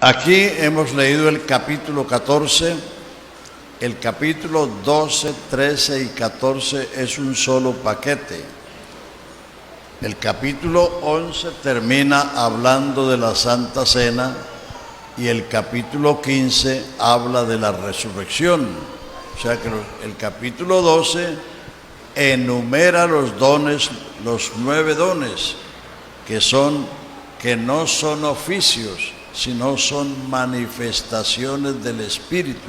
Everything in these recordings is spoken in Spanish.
Aquí hemos leído el capítulo 14, el capítulo 12, 13 y 14 es un solo paquete. El capítulo 11 termina hablando de la Santa Cena y el capítulo 15 habla de la resurrección. O sea que el capítulo 12 enumera los dones, los 9 dones, que no son oficios, sino son manifestaciones del Espíritu.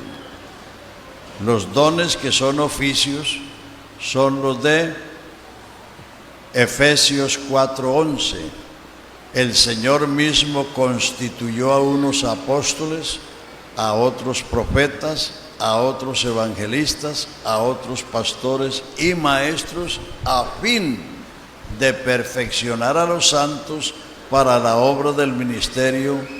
Los dones que son oficios son los de Efesios 4:11. El Señor mismo constituyó a unos apóstoles, a otros profetas, a otros evangelistas, a otros pastores y maestros, a fin de perfeccionar a los santos para la obra del ministerio,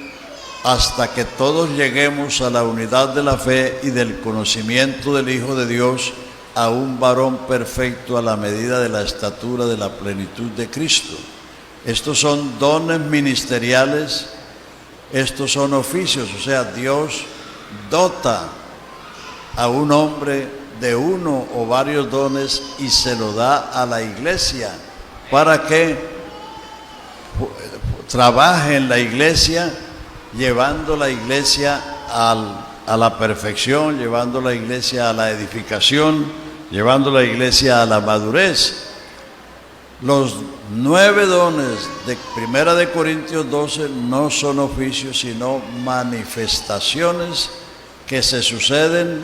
hasta que todos lleguemos a la unidad de la fe y del conocimiento del Hijo de Dios, a un varón perfecto a la medida de la estatura de la plenitud de Cristo. Estos son dones ministeriales, estos son oficios, o sea, Dios dota a un hombre de uno o varios dones y se lo da a la iglesia para que trabaje en la iglesia, llevando la iglesia a la perfección, llevando la iglesia a la edificación, llevando la iglesia a la madurez. Los 9 dones de 1 de Corintios 12 no son oficios, sino manifestaciones que se suceden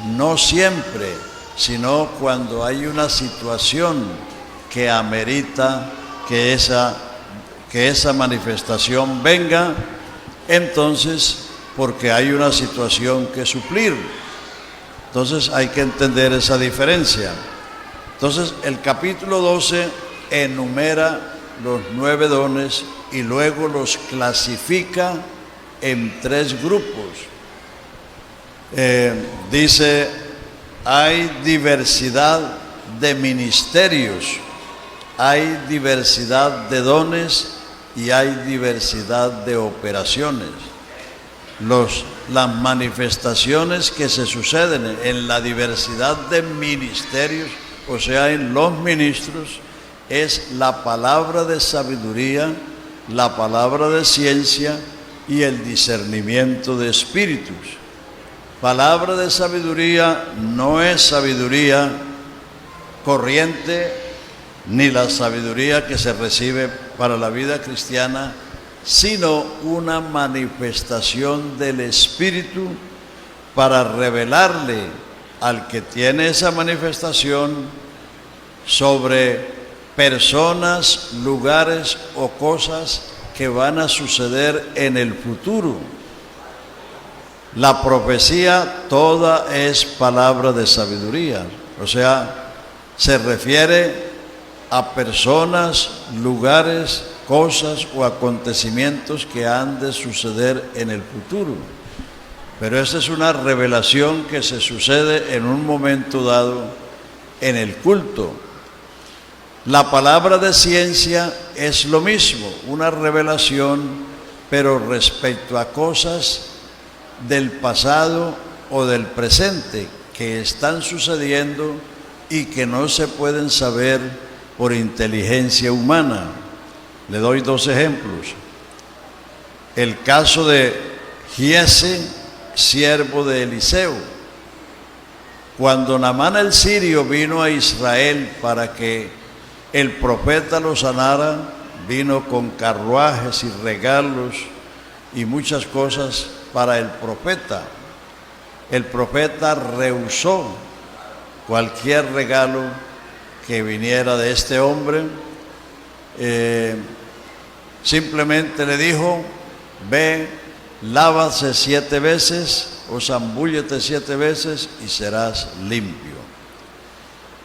no siempre, sino cuando hay una situación que amerita que esa manifestación venga. Entonces, porque hay una situación que suplir. Entonces hay que entender esa diferencia. Entonces el capítulo 12 enumera los 9 dones y luego los clasifica en 3 grupos. Dice, hay diversidad de ministerios, hay diversidad de dones y hay diversidad de operaciones. Las manifestaciones que se suceden en la diversidad de ministerios, o sea, en los ministros, es la palabra de sabiduría, la palabra de ciencia y el discernimiento de espíritus. Palabra de sabiduría no es sabiduría corriente, ni la sabiduría que se recibe para la vida cristiana, sino una manifestación del Espíritu para revelarle al que tiene esa manifestación sobre personas, lugares o cosas que van a suceder en el futuro. La profecía toda es palabra de sabiduría, o sea, se refiere a personas, lugares, cosas o acontecimientos que han de suceder en el futuro. Pero esta es una revelación que se sucede en un momento dado en el culto. La palabra de ciencia es lo mismo, una revelación, pero respecto a cosas del pasado o del presente que están sucediendo y que no se pueden saber por inteligencia humana. Le doy 2 ejemplos. El caso de Giese, siervo de Eliseo. Cuando Naamán el sirio vino a Israel para que el profeta lo sanara, vino con carruajes y regalos y muchas cosas para el profeta. El profeta rehusó cualquier regalo que viniera de este hombre. Simplemente le dijo, ve, lávase 7 veces o zambúllete 7 veces y serás limpio.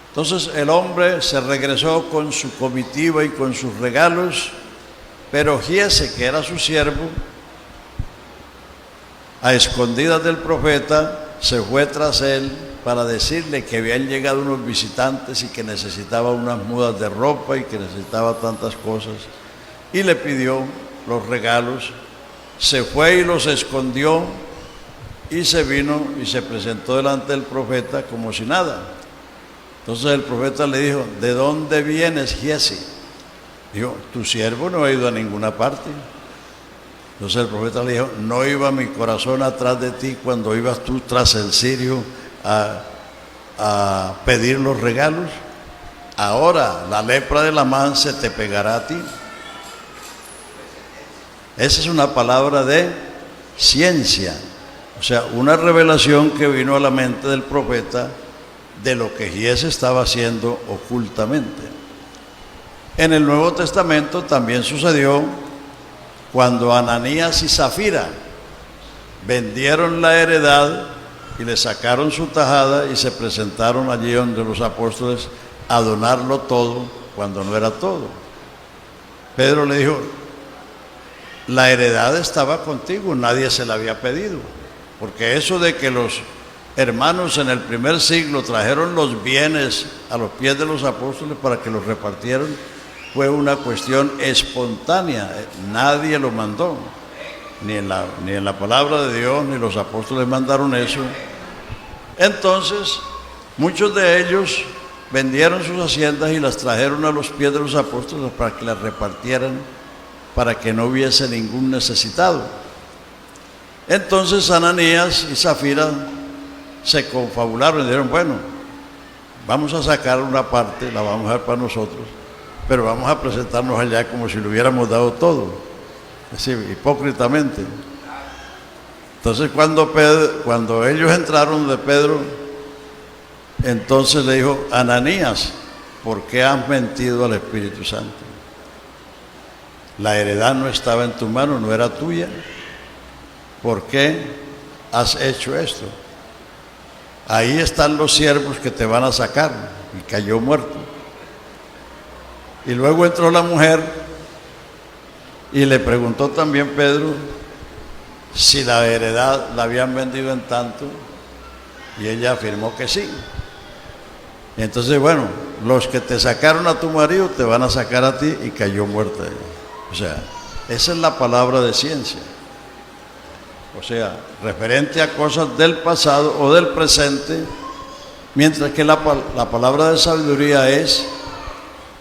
Entonces el hombre se regresó con su comitiva y con sus regalos, pero Giese, que era su siervo, a escondidas del profeta, se fue tras él para decirle que habían llegado unos visitantes y que necesitaba unas mudas de ropa y que necesitaba tantas cosas, y le pidió los regalos se fue y los escondió y se vino y se presentó delante del profeta como si nada. Entonces el profeta le dijo: ¿de dónde vienes, Giezi? Dijo: tu siervo no ha ido a ninguna parte. Entonces el profeta le dijo: ¿no iba mi corazón atrás de ti cuando ibas tú tras el sirio a pedir los regalos? Ahora la lepra de Amán se te pegará a ti. Esa es una palabra de ciencia, o sea, una revelación que vino a la mente del profeta de lo que Giezi estaba haciendo ocultamente. En el Nuevo Testamento también sucedió cuando Ananías y Zafira vendieron la heredad y le sacaron su tajada y se presentaron allí donde los apóstoles a donarlo todo cuando no era todo. Pedro le dijo: la heredad estaba contigo, nadie se la había pedido, porque eso de que los hermanos en el primer siglo trajeron los bienes a los pies de los apóstoles para que los repartieran fue una cuestión espontánea, nadie lo mandó, ni en la palabra de Dios, ni los apóstoles mandaron eso. Entonces, muchos de ellos vendieron sus haciendas y las trajeron a los pies de los apóstoles para que las repartieran, para que no hubiese ningún necesitado. Entonces Ananías y Zafira se confabularon y dijeron: bueno, vamos a sacar una parte, la vamos a dar para nosotros, pero vamos a presentarnos allá como si le hubiéramos dado todo, así, hipócritamente. Entonces cuando ellos entraron de Pedro, entonces le dijo: Ananías, ¿por qué has mentido al Espíritu Santo? La heredad no estaba en tu mano, no era tuya. ¿Por qué has hecho esto? Ahí están los siervos que te van a sacar. Y cayó muerto. Y luego entró la mujer y le preguntó también Pedro si la heredad la habían vendido en tanto, y ella afirmó que sí. Y entonces, bueno, los que te sacaron a tu marido te van a sacar a ti, y cayó muerta ella. O sea, esa es la palabra de ciencia. O sea, referente a cosas del pasado o del presente, mientras que la palabra de sabiduría es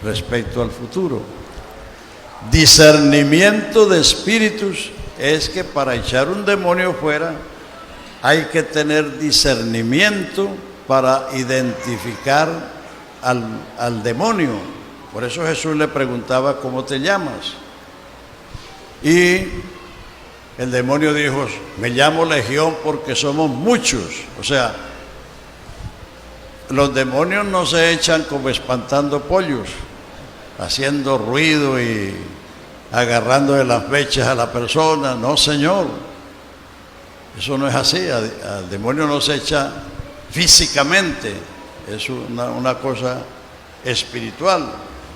respecto al futuro. Discernimiento de espíritus es que para echar un demonio fuera hay que tener discernimiento para identificar al demonio. Por eso Jesús le preguntaba: ¿cómo te llamas? Y el demonio dijo: me llamo Legión porque somos muchos. O sea, los demonios no se echan como espantando pollos, haciendo ruido y agarrando de las fechas a la persona. No, señor, eso no es así. Al demonio no se echa físicamente, es una cosa espiritual.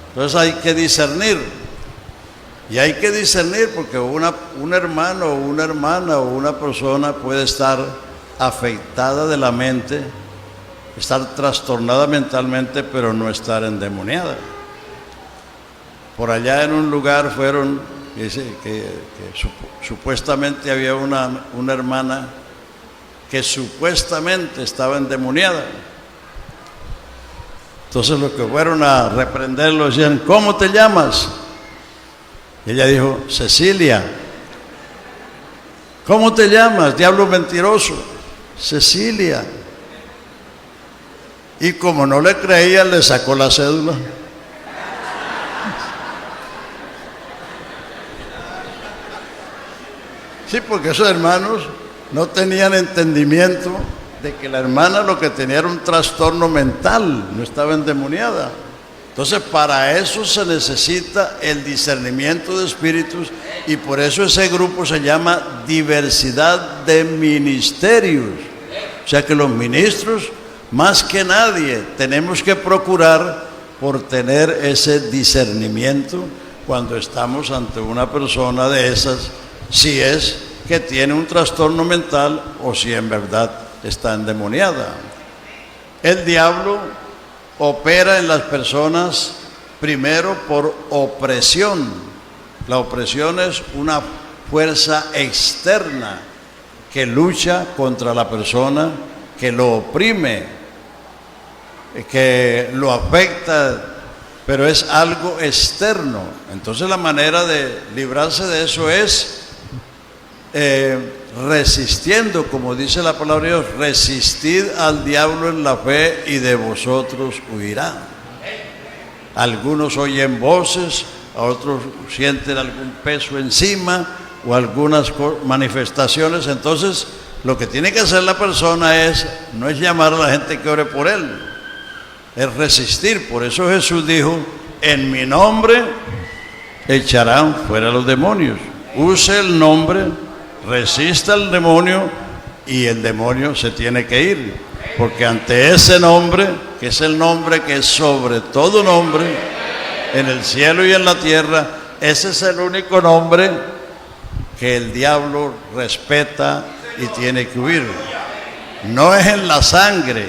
Entonces hay que discernir. Y hay que discernir porque un hermano o una hermana o una persona puede estar afectada de la mente, estar trastornada mentalmente, pero no estar endemoniada. Por allá en un lugar fueron, que supuestamente había una hermana que supuestamente estaba endemoniada. Entonces los que fueron a reprenderlo decían: ¿cómo te llamas? Y ella dijo: Cecilia. ¿Cómo te llamas, diablo mentiroso? Cecilia. Y como no le creían, le sacó la cédula. Sí, porque esos hermanos no tenían entendimiento de que la hermana lo que tenía era un trastorno mental, no estaba endemoniada. Entonces, para eso se necesita el discernimiento de espíritus, y por eso ese grupo se llama diversidad de ministerios. O sea que los ministros, más que nadie, tenemos que procurar por tener ese discernimiento cuando estamos ante una persona de esas, si es que tiene un trastorno mental o si en verdad está endemoniada. El diablo opera en las personas primero por opresión. La opresión es fuerza externa que lucha contra la persona, que lo oprime, que lo afecta, pero es algo externo. Entonces la manera de librarse de eso es resistiendo, como dice la palabra de Dios: resistid al diablo en la fe y de vosotros huirá. Algunos oyen voces, a otros sienten algún peso encima o algunas manifestaciones. Entonces lo que tiene que hacer la persona no es llamar a la gente que ore por él, es resistir. Por eso Jesús dijo: en mi nombre echarán fuera los demonios. Use el nombre, resista al demonio y el demonio se tiene que ir, porque ante ese nombre, que es el nombre que es sobre todo nombre, en el cielo y en la tierra, ese es el único nombre que el diablo respeta y tiene que huir. No es en la sangre.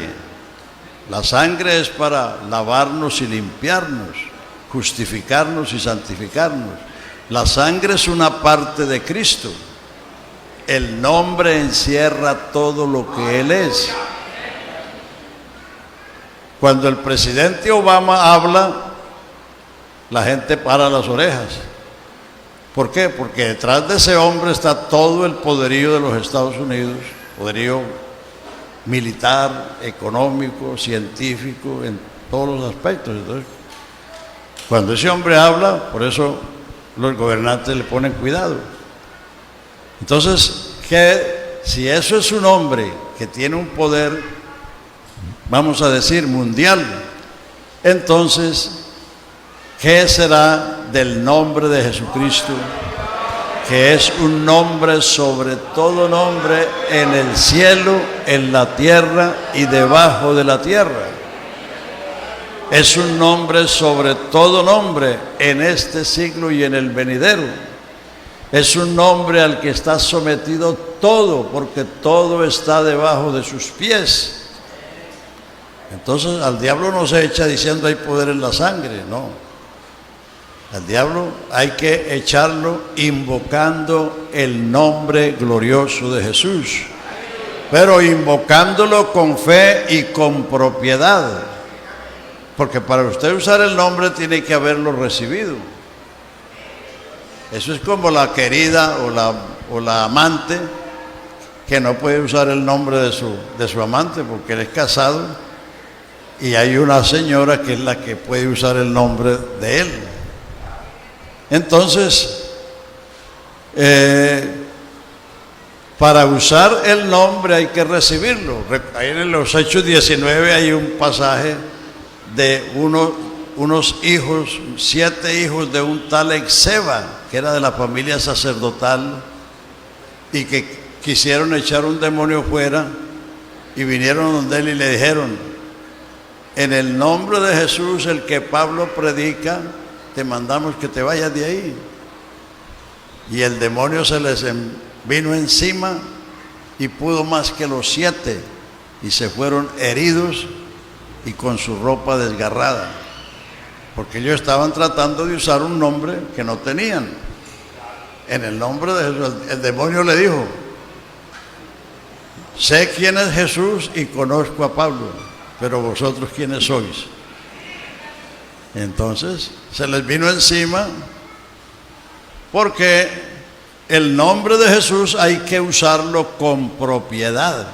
La sangre es para lavarnos y limpiarnos, justificarnos y santificarnos. La sangre es una parte de Cristo. El nombre encierra todo lo que Él es. Cuando el presidente Obama habla, la gente para las orejas. ¿Por qué? Porque detrás de ese hombre está todo el poderío de los Estados Unidos, poderío militar, económico, científico, en todos los aspectos. Entonces, cuando ese hombre habla, por eso los gobernantes le ponen cuidado. Entonces, si eso es un hombre que tiene un poder, vamos a decir, mundial, entonces, ¿qué será del nombre de Jesucristo, que es un nombre sobre todo nombre en el cielo, en la tierra y debajo de la tierra? Es un nombre sobre todo nombre en este siglo y en el venidero. Es un nombre al que está sometido todo, porque todo está debajo de sus pies. Entonces al diablo no se echa diciendo hay poder en la sangre, no. Al diablo hay que echarlo invocando el nombre glorioso de Jesús, pero invocándolo con fe y con propiedad, porque para usted usar el nombre tiene que haberlo recibido. Eso es como la querida o la amante que no puede usar el nombre de su amante porque él es casado, y hay una señora que es la que puede usar el nombre de él. Entonces, para usar el nombre hay que recibirlo. Ahí en los Hechos 19 hay un pasaje de unos hijos, 7 hijos de un tal Exeba, que era de la familia sacerdotal, y que quisieron echar un demonio fuera, y vinieron donde él y le dijeron: en el nombre de Jesús, el que Pablo predica, te mandamos que te vayas de ahí. Y el demonio se les vino encima y pudo más que los 7, y se fueron heridos y con su ropa desgarrada, porque ellos estaban tratando de usar un nombre que no tenían. En el nombre de Jesús, el demonio le dijo: sé quién es Jesús y conozco a Pablo, pero vosotros quiénes sois. Entonces se les vino encima, porque el nombre de Jesús hay que usarlo con propiedad,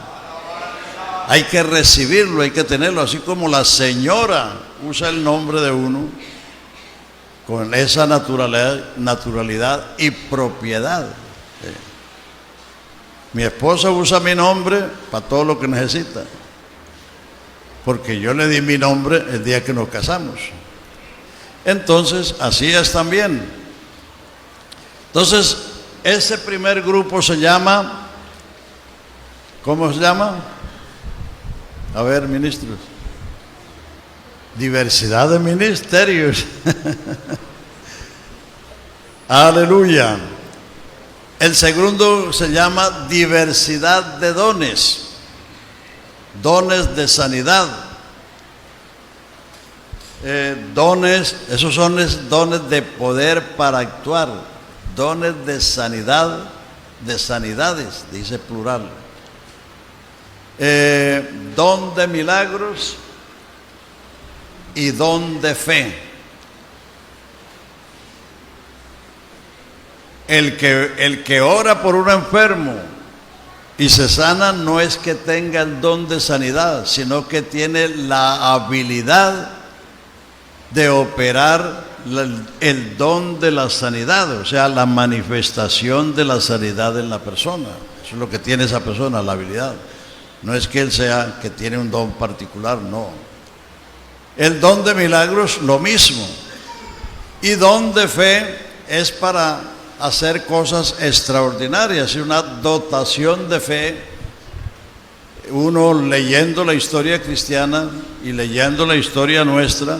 hay que recibirlo, hay que tenerlo, así como la señora usa el nombre de uno con esa naturalidad y propiedad. Mi esposa usa mi nombre para todo lo que necesita, porque yo le di mi nombre el día que nos casamos. Entonces, así es también. Entonces, ese primer grupo se llama, ¿cómo se llama? A ver, ministros. Diversidad de ministerios. Aleluya. El segundo se llama diversidad de dones. Dones de sanidad. Dones, esos son dones de poder para actuar. dones de sanidad, de sanidades, dice plural. Don de milagros y don de fe. El que ora por un enfermo y se sana no es que tenga el don de sanidad, sino que tiene la habilidad de operar el don de la sanidad, o sea, la manifestación de la sanidad en la persona. Eso es lo que tiene esa persona, la habilidad. No es que él sea que tiene un don particular, no. El don de milagros, lo mismo. Y don de fe es para hacer cosas extraordinarias, y una dotación de fe. Uno leyendo la historia cristiana y leyendo la historia nuestra,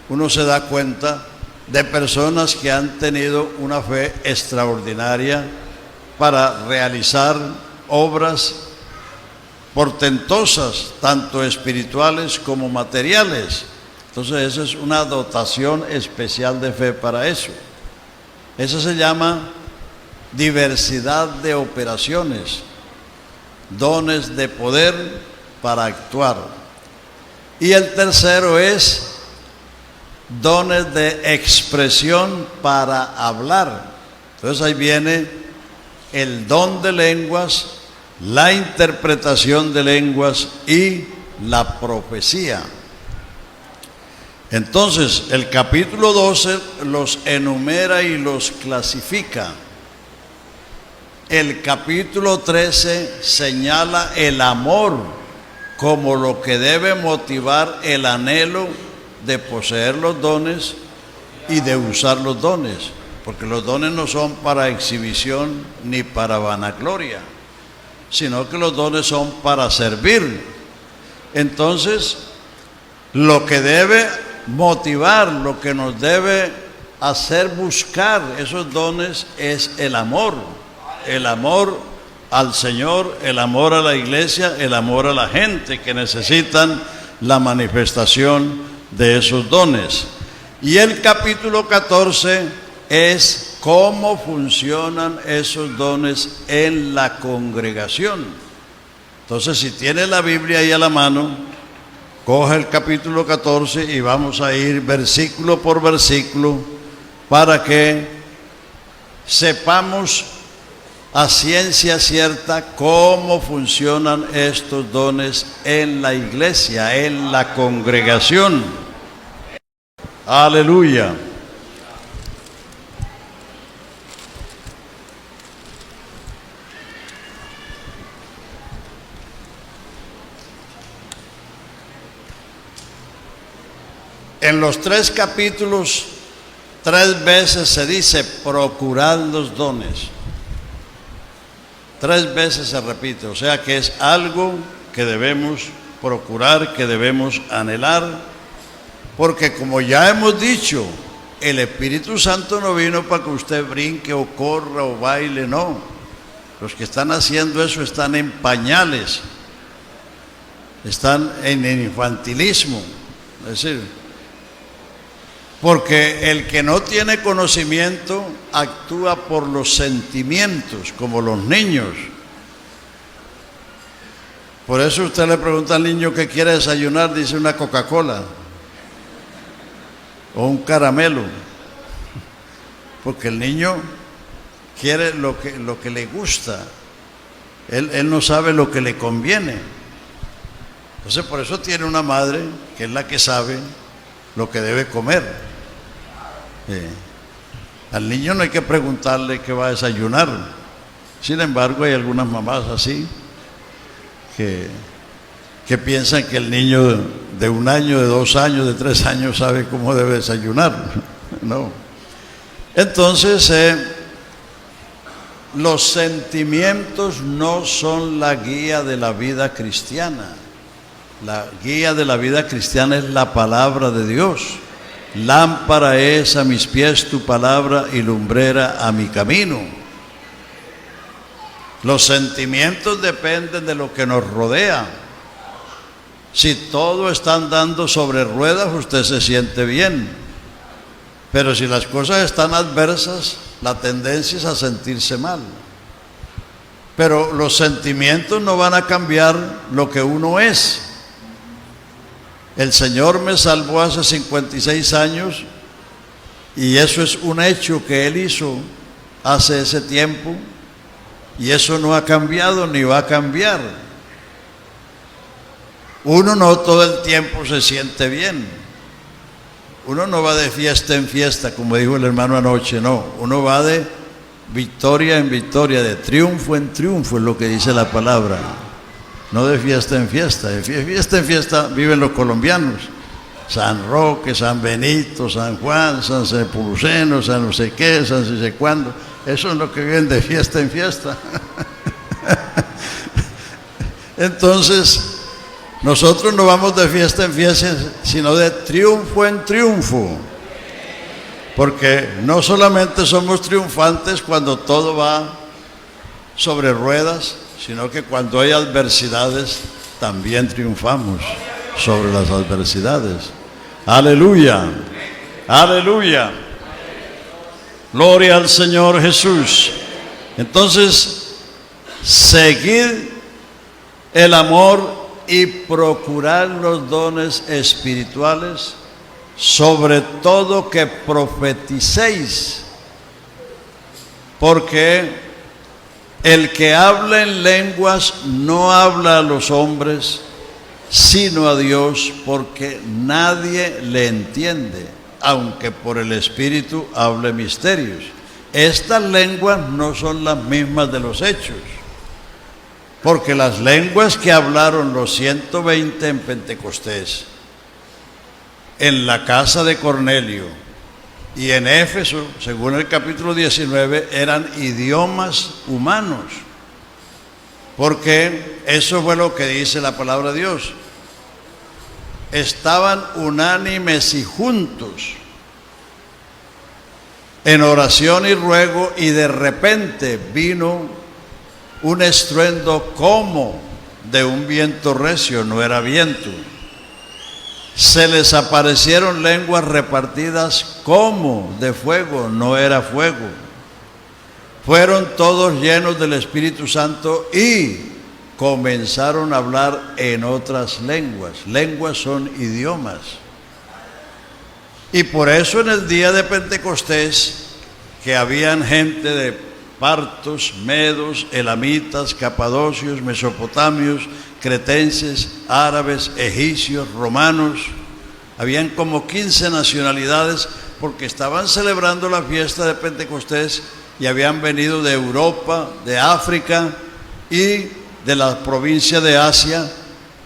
uno se da cuenta de personas que han tenido una fe extraordinaria para realizar obras portentosas, tanto espirituales como materiales. Entonces esa es una dotación especial de fe para eso. Eso se llama diversidad de operaciones, dones de poder para actuar. Y el tercero es dones de expresión para hablar. Entonces ahí viene el don de lenguas, la interpretación de lenguas y la profecía. Entonces el capítulo 12 los enumera y los clasifica. El capítulo 13 señala el amor como lo que debe motivar el anhelo de poseer los dones y de usar los dones, porque los dones no son para exhibición ni para vanagloria, sino que los dones son para servir. Entonces, lo que debe motivar, lo que nos debe hacer buscar esos dones es el amor al Señor, el amor a la iglesia, el amor a la gente que necesitan la manifestación de esos dones. Y el capítulo 14 es cómo funcionan esos dones en la congregación. Entonces, si tiene la Biblia ahí a la mano, coge el capítulo 14 y vamos a ir versículo por versículo para que sepamos a ciencia cierta cómo funcionan estos dones en la iglesia, en la congregación. Aleluya. En los 3 capítulos, 3 veces se dice procurad los dones. 3 veces se repite, o sea que es algo que debemos procurar, que debemos anhelar, porque como ya hemos dicho, el Espíritu Santo no vino para que usted brinque o corra o baile, no. Los que están haciendo eso están en pañales, están en el infantilismo, es decir, porque el que no tiene conocimiento actúa por los sentimientos, como los niños. Por eso usted le pregunta al niño qué quiere desayunar, dice una Coca-Cola o un caramelo, porque el niño quiere lo que le gusta, él no sabe lo que le conviene. Entonces por eso tiene una madre que es la que sabe lo que debe comer. Al niño no hay que preguntarle qué va a desayunar. Sin embargo, hay algunas mamás así que piensan que el niño de 1 año, de 2 años, de 3 años sabe cómo debe desayunar. No. Entonces, los sentimientos no son la guía de la vida cristiana. La guía de la vida cristiana es la palabra de Dios. Lámpara es a mis pies tu palabra y lumbrera a mi camino. Los sentimientos dependen de lo que nos rodea. Si todo está andando sobre ruedas, usted se siente bien. Pero si las cosas están adversas, la tendencia es a sentirse mal. Pero los sentimientos no van a cambiar lo que uno es. El Señor me salvó hace 56 años y eso es un hecho que Él hizo hace ese tiempo y eso no ha cambiado ni va a cambiar. Uno no todo el tiempo se siente bien. Uno no va de fiesta en fiesta, como dijo el hermano anoche, no. Uno va de victoria en victoria, de triunfo en triunfo, es lo que dice la palabra. No de fiesta en fiesta. De fiesta en fiesta viven los colombianos. San Roque, San Benito, San Juan, San Sepulceno, San no sé qué, San no sé cuándo. Eso es lo que viven de fiesta en fiesta. Entonces, nosotros no vamos de fiesta en fiesta, sino de triunfo en triunfo. Porque no solamente somos triunfantes cuando todo va sobre ruedas, sino que cuando hay adversidades, también triunfamos sobre las adversidades. Aleluya, aleluya. Gloria al Señor Jesús. Entonces, seguid el amor y procurar los dones espirituales, sobre todo que profeticéis, porque el que habla en lenguas no habla a los hombres, sino a Dios, porque nadie le entiende, aunque por el Espíritu hable misterios. Estas lenguas no son las mismas de los hechos, porque las lenguas que hablaron los 120 en Pentecostés, en la casa de Cornelio y en Éfeso, según el capítulo 19, eran idiomas humanos, porque eso fue lo que dice la palabra de Dios. Estaban unánimes y juntos en oración y ruego, y de repente vino un estruendo como de un viento recio, no era viento. Se les aparecieron lenguas repartidas como de fuego, no era fuego. Fueron todos llenos del Espíritu Santo y comenzaron a hablar en otras lenguas. Lenguas son idiomas. Y por eso en el día de Pentecostés, que habían gente de partos, medos, elamitas, capadocios, mesopotamios, cretenses, árabes, egipcios, romanos, habían como 15 nacionalidades, porque estaban celebrando la fiesta de Pentecostés y habían venido de Europa, de África y de la provincia de Asia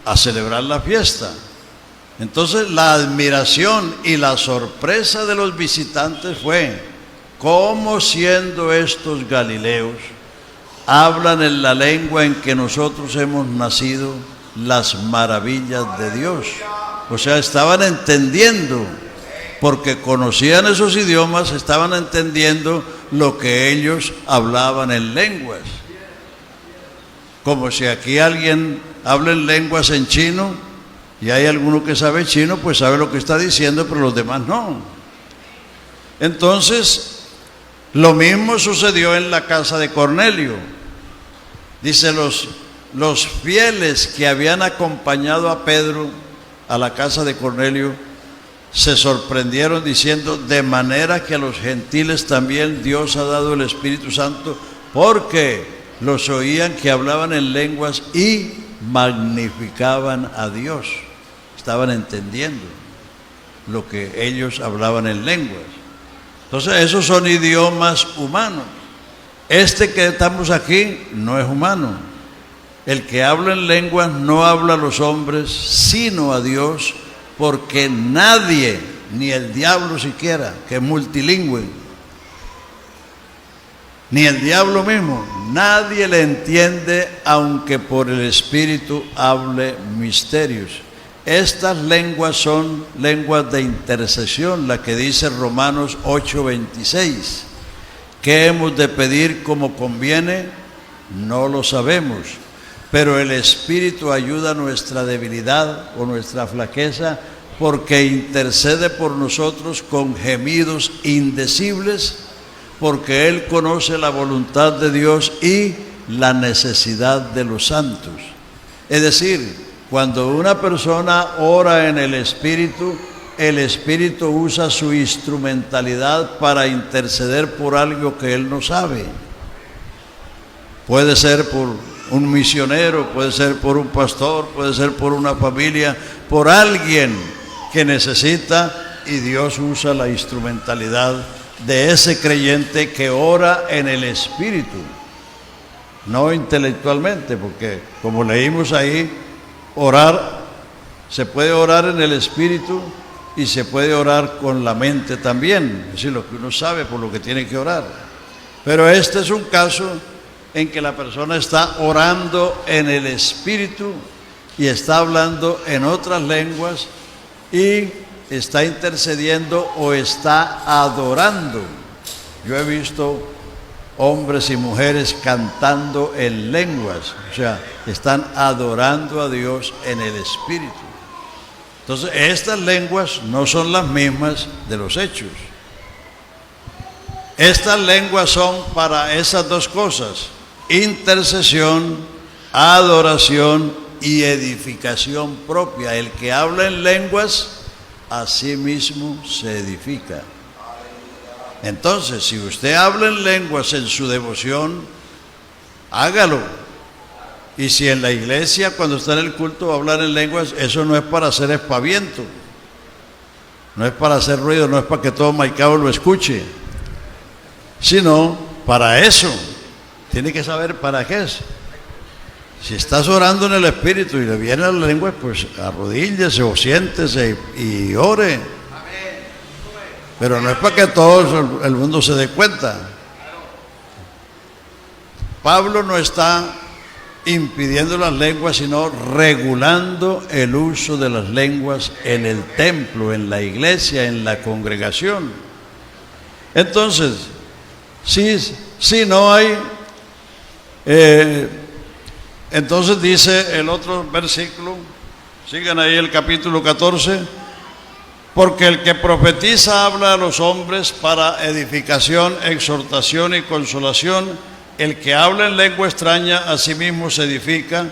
a celebrar la fiesta. Entonces la admiración y la sorpresa de los visitantes fue: ¿cómo siendo estos galileos hablan en la lengua en que nosotros hemos nacido las maravillas de Dios? O sea, estaban entendiendo, porque conocían esos idiomas, estaban entendiendo lo que ellos hablaban en lenguas. Como si aquí alguien habla en lenguas en chino, y hay alguno que sabe chino, pues sabe lo que está diciendo, pero los demás no. Entonces, lo mismo sucedió en la casa de Cornelio. Dice, los fieles que habían acompañado a Pedro a la casa de Cornelio se sorprendieron diciendo: de manera que a los gentiles también Dios ha dado el Espíritu Santo, porque los oían que hablaban en lenguas y magnificaban a Dios. Estaban entendiendo lo que ellos hablaban en lenguas. Entonces, esos son idiomas humanos. Este que estamos aquí no es humano. El que habla en lenguas no habla a los hombres, sino a Dios, porque nadie, ni el diablo siquiera, que es multilingüe, ni el diablo mismo, nadie le entiende, aunque por el Espíritu hable misterios. Estas lenguas son lenguas de intercesión, la que dice Romanos 8:26. ¿Qué hemos de pedir como conviene? No lo sabemos, pero el Espíritu ayuda a nuestra debilidad o nuestra flaqueza, porque intercede por nosotros con gemidos indecibles, porque Él conoce la voluntad de Dios y la necesidad de los santos. Es decir, cuando una persona ora en el Espíritu usa su instrumentalidad para interceder por algo que él no sabe. Puede ser por un misionero, puede ser por un pastor, puede ser por una familia, por alguien que necesita, y Dios usa la instrumentalidad de ese creyente que ora en el Espíritu, no intelectualmente, porque como leímos ahí, se puede orar en el Espíritu y se puede orar con la mente también, es decir, lo que uno sabe por lo que tiene que orar. Pero este es un caso en que la persona está orando en el Espíritu y está hablando en otras lenguas y está intercediendo o está adorando. Yo he visto hombres y mujeres cantando en lenguas, o sea, están adorando a Dios en el Espíritu. Entonces, estas lenguas no son las mismas de los hechos. Estas lenguas son para esas dos cosas: intercesión, adoración y edificación propia. El que habla en lenguas, a sí mismo se edifica. Entonces, si usted habla en lenguas en su devoción, hágalo. Y si en la iglesia, cuando está en el culto, va a hablar en lenguas, eso no es para hacer espaviento, no es para hacer ruido, no es para que todo Maicao lo escuche, sino para eso. Tiene que saber para qué es. Si estás orando en el Espíritu y le viene a la lengua, pues arrodíllese o siéntese y ore. Pero no es para que todo el mundo se dé cuenta. Pablo no está impidiendo las lenguas, sino regulando el uso de las lenguas en el templo, en la iglesia, en la congregación. Entonces, si no hay... entonces dice el otro versículo, sigan ahí el capítulo 14, porque el que profetiza habla a los hombres para edificación, exhortación y consolación. El que habla en lengua extraña a sí mismo se edifica,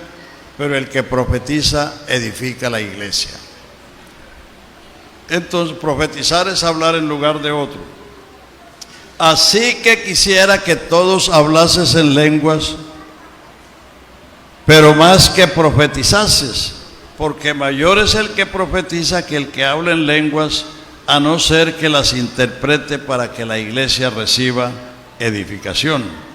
pero el que profetiza edifica la iglesia. Entonces, profetizar es hablar en lugar de otro. Así que quisiera que todos hablases en lenguas, pero más que profetizases, porque mayor es el que profetiza que el que habla en lenguas, a no ser que las interprete para que la iglesia reciba edificación.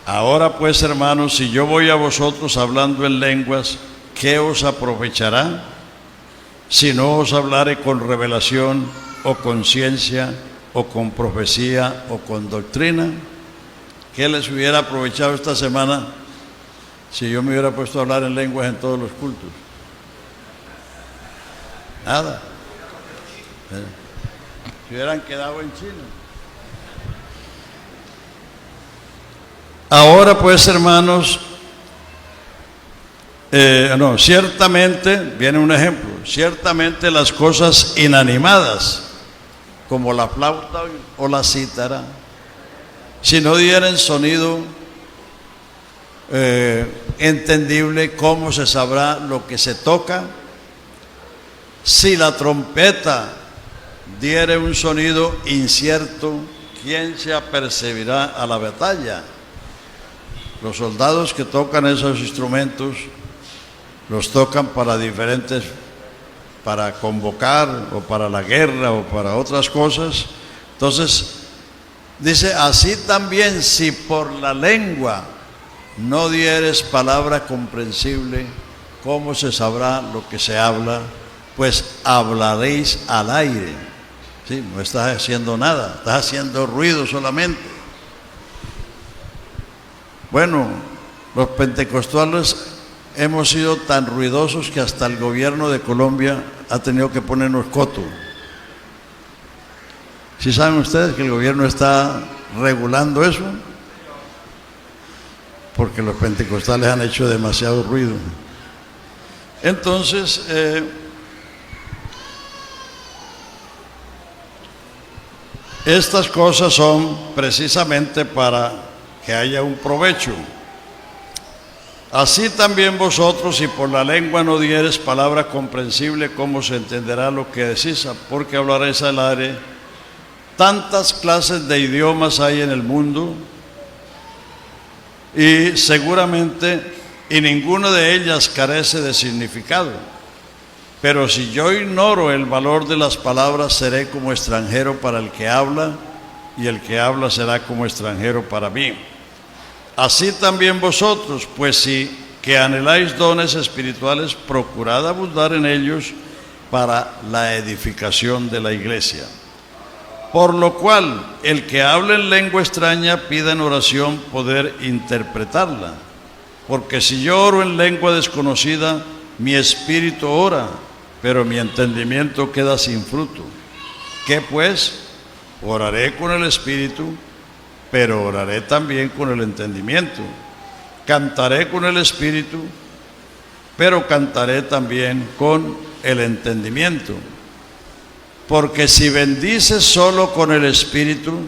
Ahora pues, hermanos, si yo voy a vosotros hablando en lenguas, ¿qué os aprovechará? Si no os hablare con revelación, o con ciencia, o con profecía, o con doctrina. ¿Qué les hubiera aprovechado esta semana si yo me hubiera puesto a hablar en lenguas en todos los cultos? Nada. Se hubieran quedado en China. Ahora pues, hermanos, ciertamente, viene un ejemplo, ciertamente las cosas inanimadas, como la flauta o la cítara, si no dieren sonido entendible, ¿cómo se sabrá lo que se toca? Si la trompeta diere un sonido incierto, ¿quién se apercibirá a la batalla? Los soldados que tocan esos instrumentos los tocan para convocar o para la guerra o para otras cosas. Entonces, dice, así también si por la lengua no dieres palabra comprensible, ¿cómo se sabrá lo que se habla? Pues hablaréis al aire. ¿Sí? No estás haciendo nada, estás haciendo ruido solamente. Bueno, los pentecostales hemos sido tan ruidosos que hasta el gobierno de Colombia ha tenido que ponernos coto. ¿Sí saben ustedes que el gobierno está regulando eso? Porque los pentecostales han hecho demasiado ruido. Entonces, Estas cosas son precisamente para que haya un provecho. Así también vosotros, si por la lengua no dieres palabra comprensible, ¿cómo se entenderá lo que decís? Porque hablaréis al aire. Tantas clases de idiomas hay en el mundo y seguramente ninguna de ellas carece de significado. Pero si yo ignoro el valor de las palabras, seré como extranjero para el que habla, y el que habla será como extranjero para mí. Así también vosotros, pues si que anheláis dones espirituales, procurad abundar en ellos para la edificación de la iglesia. Por lo cual, el que hable en lengua extraña, pida en oración poder interpretarla. Porque si yo oro en lengua desconocida, mi espíritu ora, pero mi entendimiento queda sin fruto. ¿Qué pues? Oraré con el espíritu, pero oraré también con el entendimiento. Cantaré con el espíritu, pero cantaré también con el entendimiento. Porque si bendices solo con el espíritu,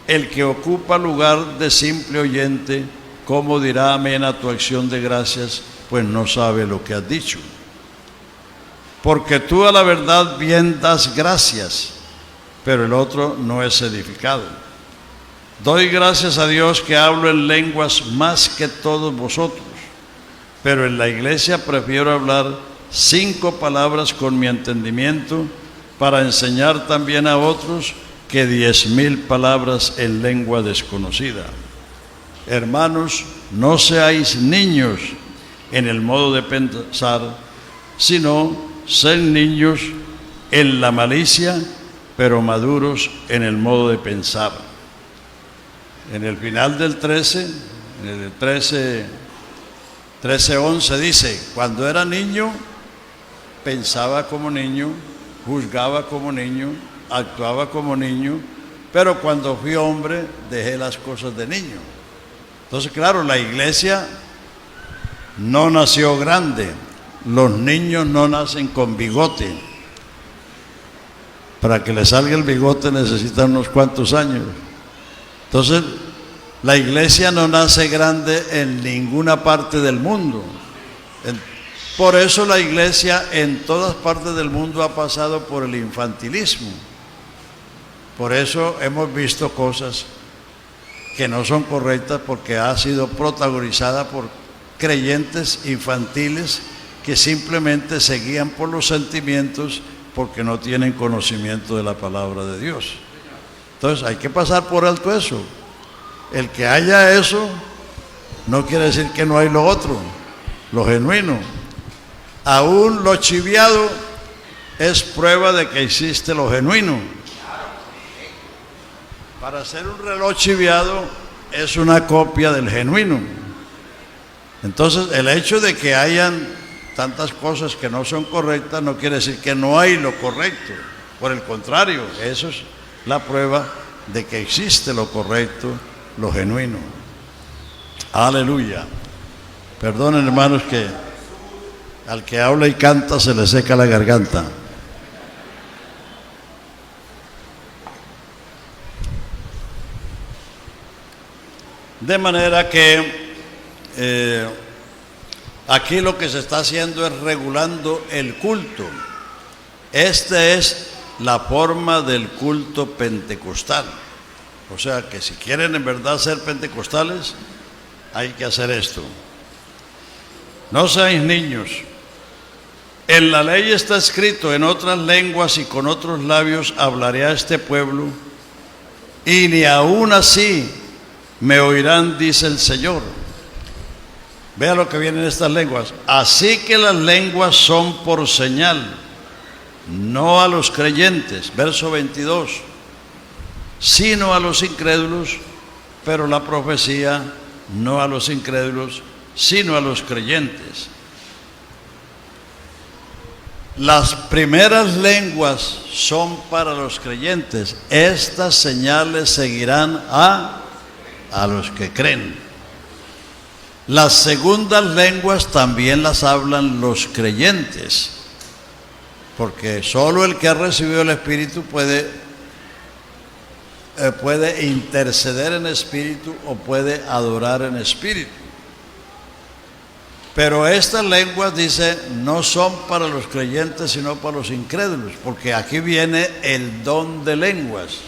el que ocupa lugar de simple oyente, ¿cómo dirá amén a tu acción de gracias? Pues no sabe lo que has dicho. Porque tú a la verdad bien das gracias, pero el otro no es edificado. Doy gracias a Dios que hablo en lenguas más que todos vosotros, pero en la iglesia prefiero hablar 5 palabras con mi entendimiento para enseñar también a otros que 10,000 palabras en lengua desconocida. Hermanos, no seáis niños en el modo de pensar, sino sed niños en la malicia, pero maduros en el modo de pensar. En el final del 13, en el 13:11 dice, cuando era niño, pensaba como niño, juzgaba como niño, actuaba como niño, pero cuando fui hombre, dejé las cosas de niño. Entonces, claro, la iglesia no nació grande. Los niños no nacen con bigote. Para que le salga el bigote necesitan unos cuantos años. Entonces, la iglesia no nace grande en ninguna parte del mundo. Por eso la iglesia en todas partes del mundo ha pasado por el infantilismo. Por eso hemos visto cosas que no son correctas, porque ha sido protagonizada por creyentes infantiles que simplemente se guían por los sentimientos porque no tienen conocimiento de la palabra de Dios. Entonces hay que pasar por alto eso. El que haya eso no quiere decir que no hay lo otro, lo genuino. Aún lo chiviado es prueba de que existe lo genuino. Para hacer un reloj chiviado es una copia del genuino. Entonces, el hecho de que hayan tantas cosas que no son correctas no quiere decir que no hay lo correcto. Por el contrario, eso es la prueba de que existe lo correcto, lo genuino. Aleluya. Perdonen, hermanos, que al que habla y canta se le seca la garganta. De manera que aquí lo que se está haciendo es regulando el culto. Esta es la forma del culto pentecostal. O sea que si quieren en verdad ser pentecostales, hay que hacer esto. No seáis niños. En la ley está escrito, en otras lenguas y con otros labios hablaré a este pueblo, y ni aún así me oirán, dice el Señor. Vea lo que viene en estas lenguas. Así que las lenguas son por señal, no a los creyentes, verso 22, sino a los incrédulos, pero la profecía no a los incrédulos, sino a los creyentes. Las primeras lenguas son para los creyentes. Estas señales seguirán a los que creen. Las segundas lenguas también las hablan los creyentes, porque solo el que ha recibido el Espíritu puede puede interceder en espíritu o puede adorar en espíritu. Pero estas lenguas, dice, no son para los creyentes sino para los incrédulos, porque aquí viene el don de lenguas.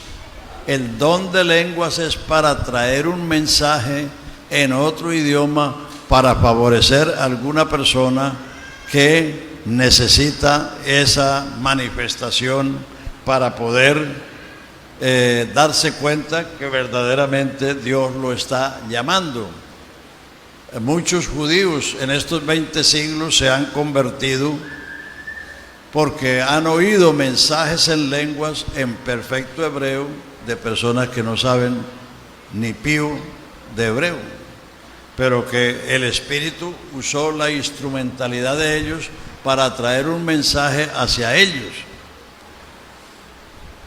El don de lenguas es para traer un mensaje en otro idioma para favorecer a alguna persona que necesita esa manifestación para poder darse cuenta que verdaderamente Dios lo está llamando. Muchos judíos en estos 20 siglos se han convertido porque han oído mensajes en lenguas en perfecto hebreo de personas que no saben ni pío de hebreo, pero que el Espíritu usó la instrumentalidad de ellos para traer un mensaje hacia ellos.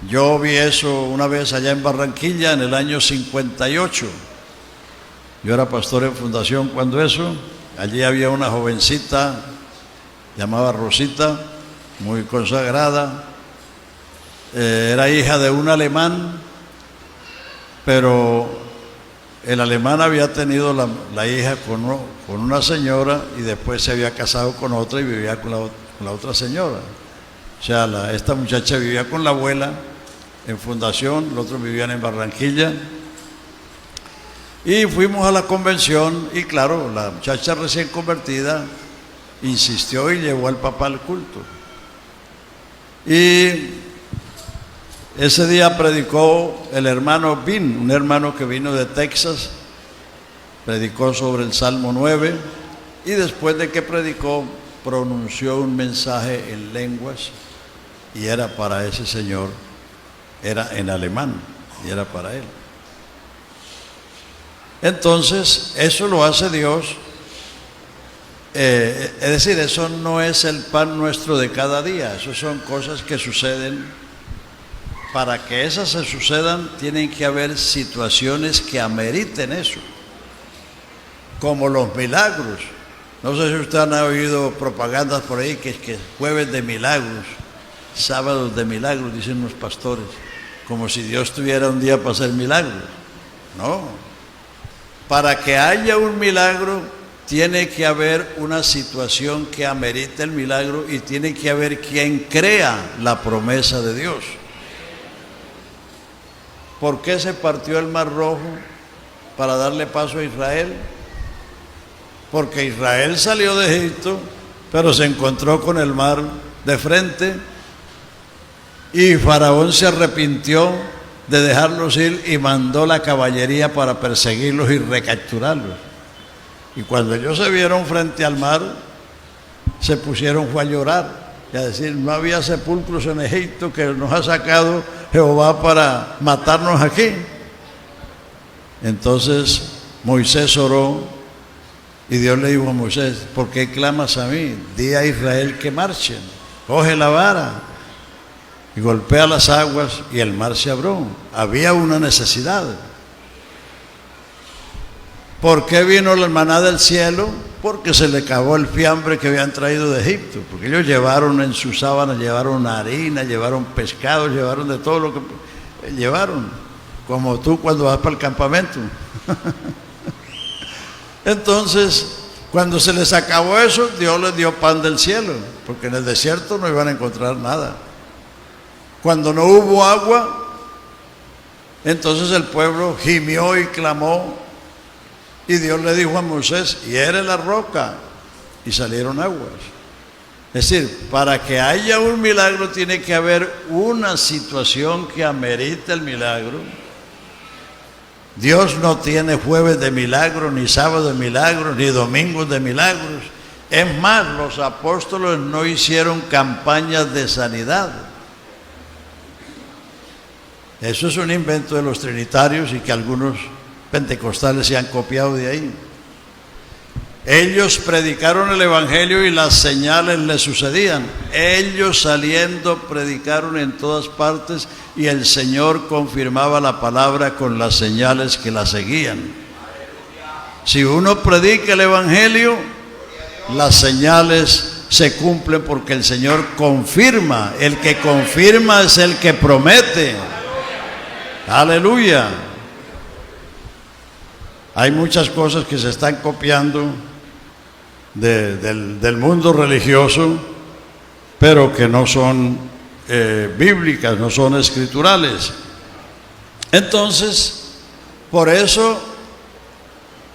Yo vi eso una vez allá en Barranquilla en el año 58. Yo era pastor en fundación cuando eso. Allí había una jovencita llamada Rosita, muy consagrada. Era hija de un alemán, pero el alemán había tenido la hija con una señora y después se había casado con otra y vivía con la otra señora. O sea, esta muchacha vivía con la abuela en fundación, los otros vivían en Barranquilla. Y fuimos a la convención y claro, la muchacha recién convertida insistió y llevó al papá al culto. Y ese día predicó el hermano Bin, un hermano que vino de Texas, predicó sobre el Salmo 9 y después de que predicó pronunció un mensaje en lenguas y era para ese señor, era en alemán y era para él. Entonces, eso lo hace Dios, es decir, eso no es el pan nuestro de cada día, eso son cosas que suceden. Para que esas se sucedan, tienen que haber situaciones que ameriten eso, como los milagros. No sé si ustedes han oído propagandas por ahí que es que jueves de milagros, sábados de milagros, dicen los pastores, como si Dios tuviera un día para hacer milagros. No. Para que haya un milagro, tiene que haber una situación que amerite el milagro y tiene que haber quien crea la promesa de Dios. ¿Por qué se partió el Mar Rojo? Para darle paso a Israel. Porque Israel salió de Egipto, pero se encontró con el mar de frente y Faraón se arrepintió de dejarlos ir y mandó la caballería para perseguirlos y recapturarlos. Y cuando ellos se vieron frente al mar, se pusieron a llorar y a decir, no había sepulcros en Egipto que nos ha sacado Jehová para matarnos aquí. Entonces Moisés oró y Dios le dijo a Moisés, ¿por qué clamas a mí? Di a Israel que marchen, coge la vara y golpea las aguas y el mar se abrió. Había una necesidad. ¿Por qué vino el maná del cielo? Porque se le acabó el fiambre que habían traído de Egipto, porque ellos llevaron en sus sábanas, llevaron harina, llevaron pescado, llevaron de todo lo que llevaron, como tú cuando vas para el campamento. Entonces, cuando se les acabó eso, Dios les dio pan del cielo, porque en el desierto no iban a encontrar nada. Cuando no hubo agua, entonces el pueblo gimió y clamó, y Dios le dijo a Moisés, hiere la roca, y salieron aguas. Es decir, para que haya un milagro tiene que haber una situación que amerite el milagro. Dios no tiene jueves de milagros, ni sábado de milagros, ni domingos de milagros. Es más, los apóstoles no hicieron campañas de sanidad. Eso es un invento de los trinitarios y que algunos pentecostales se han copiado de ahí. Ellos predicaron el evangelio y las señales les sucedían. Ellos saliendo predicaron en todas partes y el Señor confirmaba la palabra con las señales que la seguían. Si uno predica el evangelio, las señales se cumplen porque el Señor confirma. El que confirma es el que promete. Aleluya. Hay muchas cosas que se están copiando del mundo religioso, pero que no son bíblicas, no son escriturales. Entonces, por eso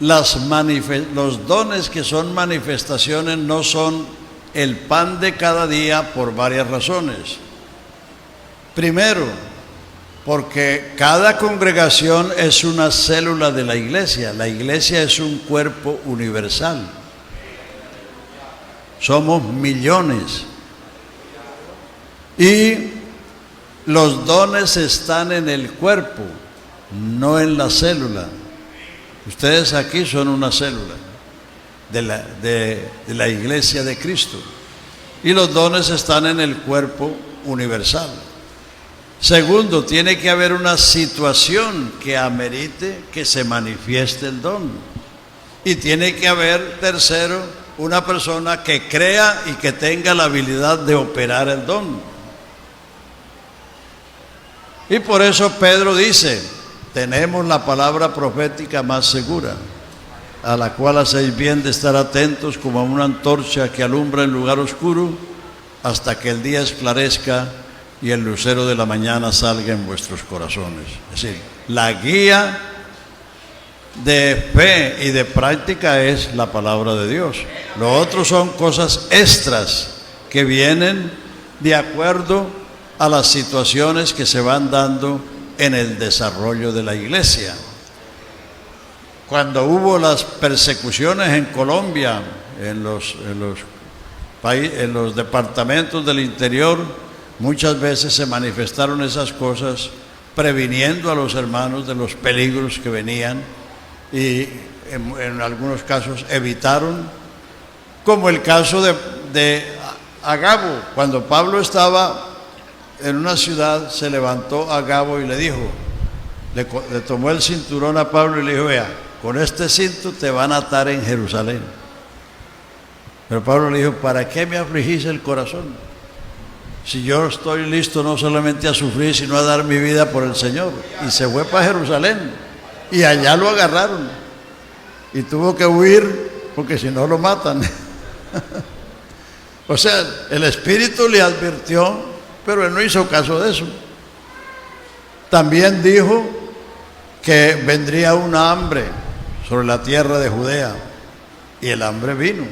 los dones que son manifestaciones no son el pan de cada día por varias razones. Primero, porque cada congregación es una célula de la iglesia. La iglesia es un cuerpo universal. Somos millones. Y los dones están en el cuerpo, no en la célula. Ustedes aquí son una célula de la iglesia de Cristo. Y los dones están en el cuerpo universal. Segundo, tiene que haber una situación que amerite que se manifieste el don. Y tiene que haber, tercero, una persona que crea y que tenga la habilidad de operar el don. Y por eso Pedro dice, tenemos la palabra profética más segura, a la cual hacéis bien de estar atentos como a una antorcha que alumbra en lugar oscuro, hasta que el día esclarezca y el lucero de la mañana salga en vuestros corazones. Es decir, la guía de fe y de práctica es la palabra de Dios. Lo otro son cosas extras que vienen de acuerdo a las situaciones que se van dando en el desarrollo de la iglesia. Cuando hubo las persecuciones en Colombia, en los departamentos del interior, muchas veces se manifestaron esas cosas previniendo a los hermanos de los peligros que venían, y en algunos casos evitaron, como el caso de Agabo. Cuando Pablo estaba en una ciudad, se levantó Agabo y le dijo, le tomó el cinturón a Pablo y le dijo, vea, con este cinto te van a atar en Jerusalén. Pero Pablo le dijo, ¿para qué me afligís el corazón? Si yo estoy listo no solamente a sufrir, sino a dar mi vida por el Señor. Y se fue para Jerusalén, y allá lo agarraron, y tuvo que huir, porque si no lo matan. O sea, el Espíritu le advirtió, pero él no hizo caso de eso. También dijo que vendría una hambre sobre la tierra de Judea, y el hambre vino.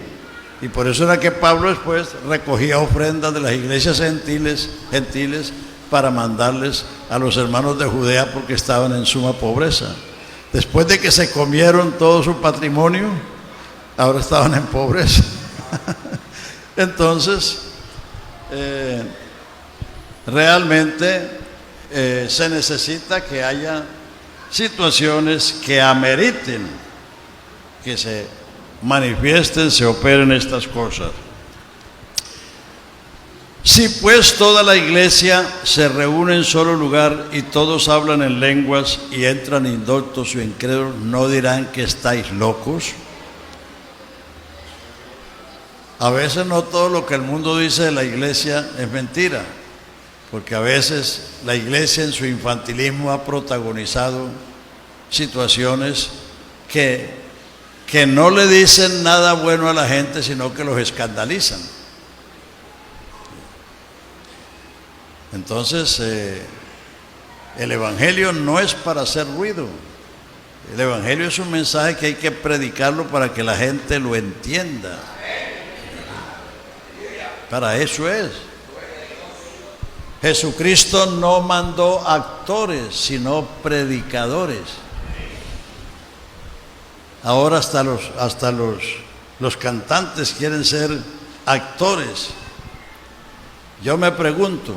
Y por eso era que Pablo después recogía ofrendas de las iglesias gentiles para mandarles a los hermanos de Judea, porque estaban en suma pobreza. Después de que se comieron todo su patrimonio, ahora estaban en pobreza. Entonces, realmente se necesita que haya situaciones que ameriten que se manifiesten, se operen estas cosas. Si pues toda la iglesia se reúne en solo lugar y todos hablan en lenguas y entran indoctos o incrédulos, ¿no dirán que estáis locos? A veces no todo lo que el mundo dice de la iglesia es mentira, porque a veces la iglesia en su infantilismo ha protagonizado situaciones que no le dicen nada bueno a la gente, sino que los escandalizan. Entonces, el Evangelio no es para hacer ruido. El Evangelio es un mensaje que hay que predicarlo para que la gente lo entienda. Para eso es. Jesucristo no mandó actores, sino predicadores. Ahora hasta los cantantes quieren ser actores. Yo me pregunto,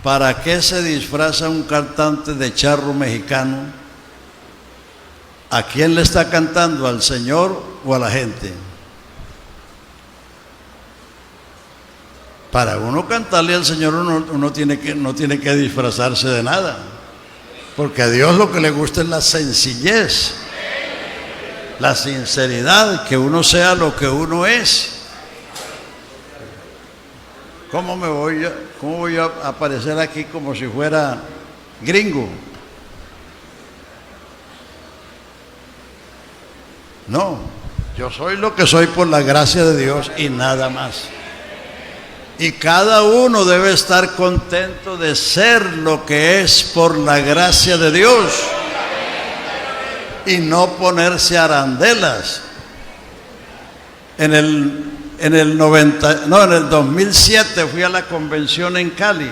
¿para qué se disfraza un cantante de charro mexicano? ¿A quién le está cantando? ¿Al Señor o a la gente? Para uno cantarle al Señor, uno no tiene que disfrazarse de nada, porque a Dios lo que le gusta es la sencillez, la sinceridad, que uno sea lo que uno es. ¿Cómo voy a aparecer aquí como si fuera gringo. No, yo soy lo que soy por la gracia de Dios y nada más. Y cada uno debe estar contento de ser lo que es por la gracia de Dios y no ponerse arandelas. En el 2007 fui a la convención en Cali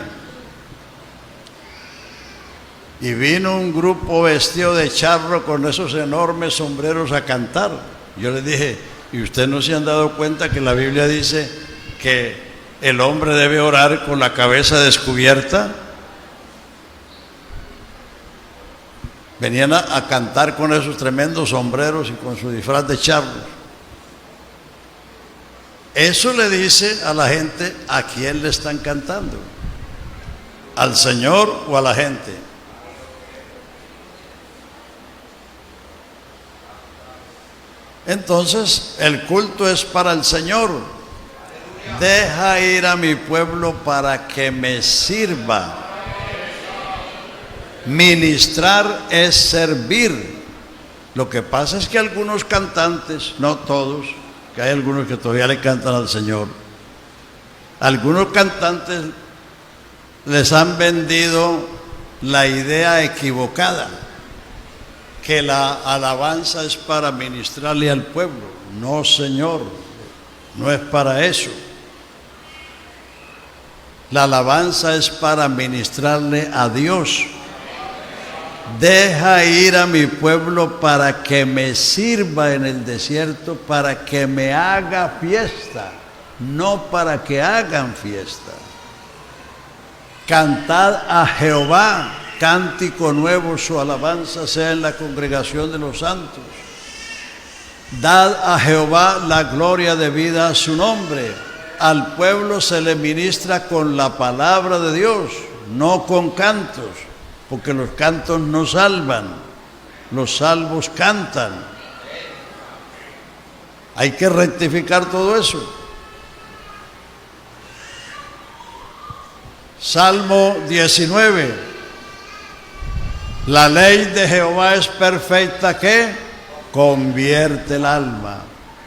y vino un grupo vestido de charro con esos enormes sombreros a cantar. Yo les dije, ¿y ustedes no se han dado cuenta que la Biblia dice que el hombre debe orar con la cabeza descubierta? Venían a cantar con esos tremendos sombreros y con su disfraz de charros. Eso le dice a la gente a quién le están cantando, al Señor o a la gente. Entonces, el culto es para el Señor. Deja ir a mi pueblo para que me sirva. Ministrar es servir. Lo que pasa es que algunos cantantes, no todos, que hay algunos que todavía le cantan al Señor, algunos cantantes les han vendido la idea equivocada, que la alabanza es para ministrarle al pueblo. No, Señor, no es para eso. La alabanza es para ministrarle a Dios. Deja ir a mi pueblo para que me sirva en el desierto, para que me haga fiesta, no para que hagan fiesta. Cantad a Jehová, cántico nuevo, su alabanza sea en la congregación de los santos. Dad a Jehová la gloria debida a su nombre. Al pueblo se le ministra con la palabra de Dios, no con cantos, porque los cantos no salvan, los salvos cantan. Hay que rectificar todo eso. Salmo 19. La ley de Jehová es perfecta, que convierte el alma.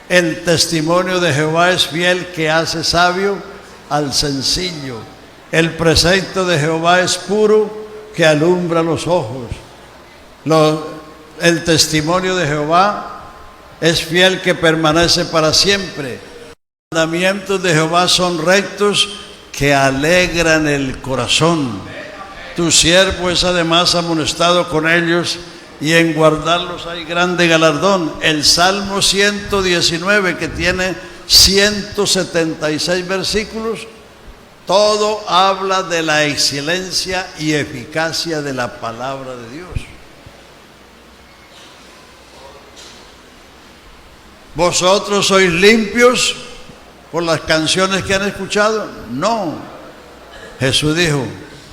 El testimonio de Jehová es fiel, que hace sabio al sencillo. El precepto de Jehová es puro, que alumbra los ojos. El testimonio de Jehová es fiel, que permanece para siempre. Los mandamientos de Jehová son rectos, que alegran el corazón. Tu siervo es además amonestado con ellos, y en guardarlos hay grande galardón. El Salmo 119, que tiene 176 versículos, todo habla de la excelencia y eficacia de la palabra de Dios. ¿Vosotros sois limpios por las canciones que han escuchado? No. Jesús dijo,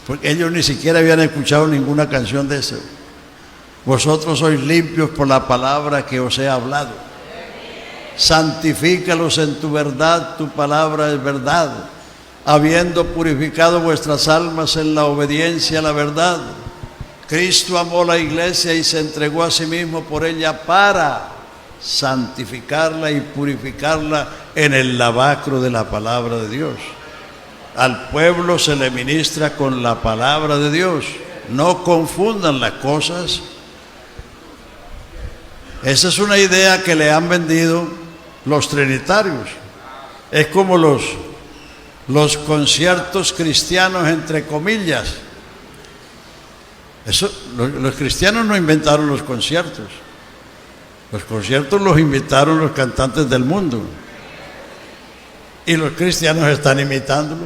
porque ellos ni siquiera habían escuchado ninguna canción de eso. Vosotros sois limpios por la palabra que os he hablado. Santifícalos en tu verdad, tu palabra es verdad. Habiendo purificado vuestras almas en la obediencia a la verdad. Cristo amó la iglesia y se entregó a sí mismo por ella para santificarla y purificarla en el lavacro de la palabra de Dios. Al pueblo se le ministra con la palabra de Dios. No confundan las cosas. Esa es una idea que le han vendido los trinitarios. Es como los conciertos cristianos, entre comillas. Los cristianos no inventaron los conciertos. Los conciertos los inventaron los cantantes del mundo. Y los cristianos están imitándolo.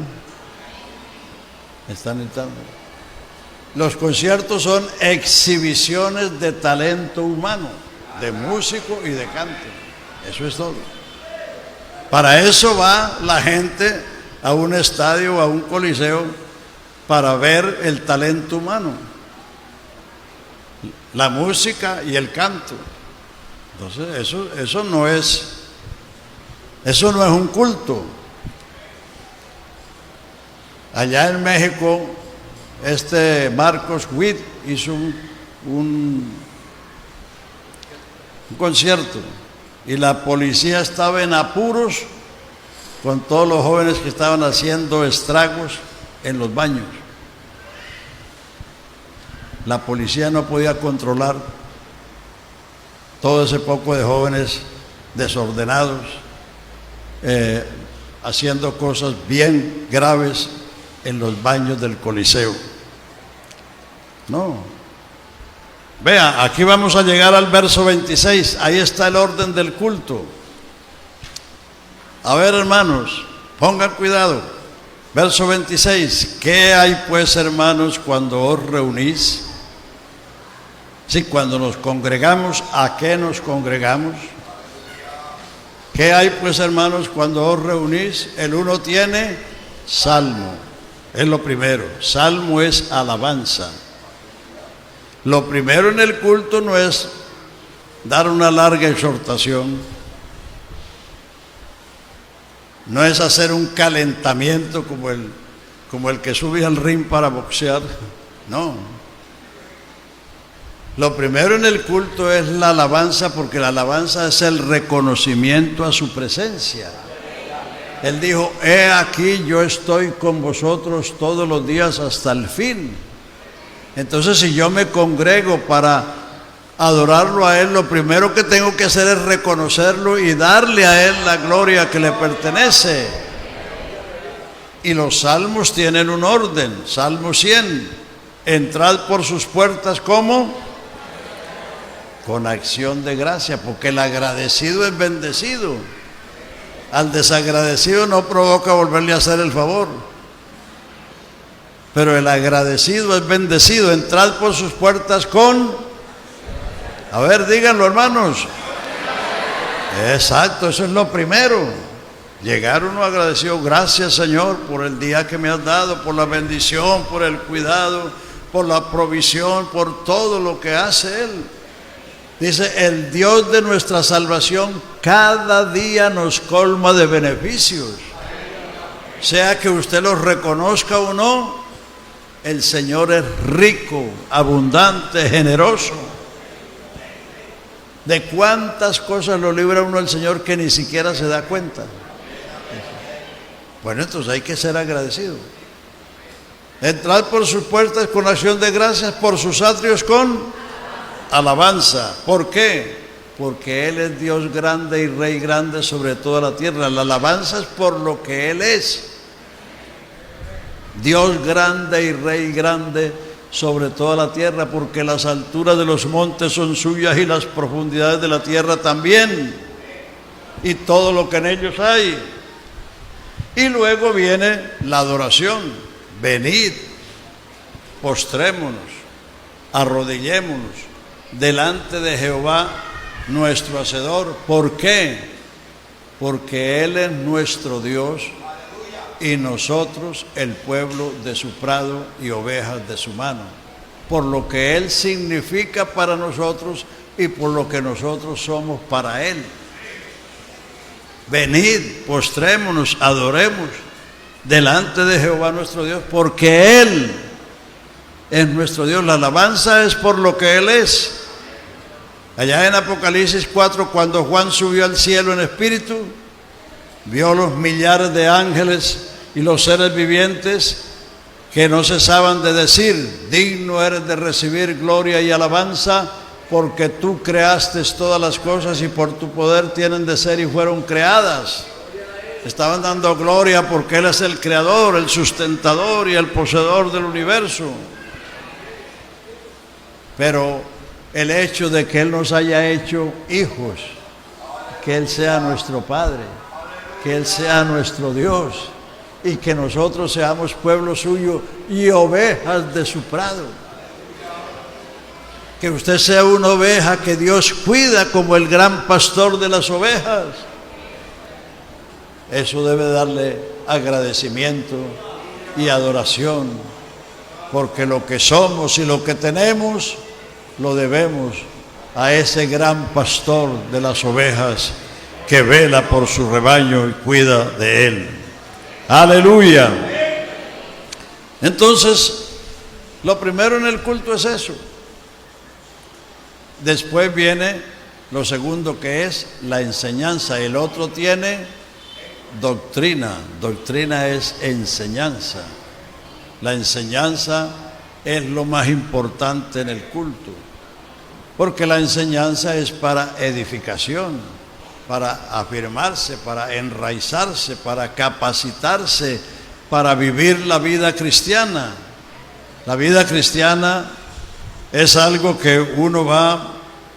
Están imitándolo. Los conciertos son exhibiciones de talento humano, de músico y de canto. Eso es todo. Para eso va la gente a un estadio, a un coliseo, para ver el talento humano, la música y el canto. Entonces eso no es un culto. Allá en México Marcos Witt hizo un concierto y la policía estaba en apuros con todos los jóvenes que estaban haciendo estragos en los baños. La policía no podía controlar todo ese poco de jóvenes desordenados, haciendo cosas bien graves en los baños del Coliseo. No. Vea, aquí vamos a llegar al verso 26, ahí está el orden del culto. A ver, hermanos, pongan cuidado. Verso 26, ¿qué hay pues, hermanos, cuando os reunís? Sí, cuando nos congregamos, ¿a qué nos congregamos? ¿Qué hay pues, hermanos, cuando os reunís? El uno tiene salmo, es lo primero. Salmo es alabanza. Lo primero en el culto no es dar una larga exhortación, no es hacer un calentamiento como el que sube al ring para boxear, no. Lo primero en el culto es la alabanza, porque la alabanza es el reconocimiento a su presencia. Él dijo, he aquí yo estoy con vosotros todos los días hasta el fin. Entonces, si yo me congrego para adorarlo a Él, lo primero que tengo que hacer es reconocerlo y darle a Él la gloria que le pertenece. Y los salmos tienen un orden. Salmo 100, entrad por sus puertas, ¿cómo? Con acción de gracia, porque el agradecido es bendecido. Al desagradecido no provoca volverle a hacer el favor, pero el agradecido es bendecido. Entrad por sus puertas con, a ver, díganlo, hermanos. Exacto, eso es lo primero. Llegar uno agradecido, gracias Señor por el día que me has dado, por la bendición, por el cuidado, por la provisión, por todo lo que hace Él. Dice, el Dios de nuestra salvación cada día nos colma de beneficios. Sea que usted los reconozca o no, el Señor es rico, abundante, generoso. ¿De cuántas cosas lo libra uno el Señor que ni siquiera se da cuenta? Bueno, entonces hay que ser agradecido. Entrad por sus puertas con acción de gracias, por sus atrios con alabanza. ¿Por qué? Porque Él es Dios grande y Rey grande sobre toda la tierra. La alabanza es por lo que Él es. Dios grande y Rey grande sobre toda la tierra, porque las alturas de los montes son suyas y las profundidades de la tierra también, y todo lo que en ellos hay. Y luego viene la adoración. Venid, postrémonos, arrodillémonos delante de Jehová nuestro Hacedor. ¿Por qué? Porque Él es nuestro Dios y nosotros el pueblo de su prado y ovejas de su mano. Por lo que Él significa para nosotros y por lo que nosotros somos para Él. Venid, postrémonos, adoremos delante de Jehová nuestro Dios, porque Él es nuestro Dios. La alabanza es por lo que Él es. Allá en Apocalipsis 4, cuando Juan subió al cielo en espíritu, vio los millares de ángeles y los seres vivientes que no cesaban de decir, digno eres de recibir gloria y alabanza, porque tú creaste todas las cosas y por tu poder tienen de ser y fueron creadas. Estaban dando gloria porque Él es el creador, el sustentador y el poseedor del universo. Pero el hecho de que Él nos haya hecho hijos, que Él sea nuestro Padre, que Él sea nuestro Dios y que nosotros seamos pueblo suyo y ovejas de su prado. Que usted sea una oveja que Dios cuida como el gran pastor de las ovejas. Eso debe darle agradecimiento y adoración, porque lo que somos y lo que tenemos lo debemos a ese gran pastor de las ovejas que vela por su rebaño y cuida de él. Aleluya. Entonces, Lo primero en el culto es eso. Después viene lo segundo, que es la enseñanza. El otro tiene doctrina. Doctrina es enseñanza. La enseñanza es lo más importante en el culto, porque la enseñanza es para edificación, para afirmarse, para enraizarse, para capacitarse, para vivir la vida cristiana. La vida cristiana es algo que uno va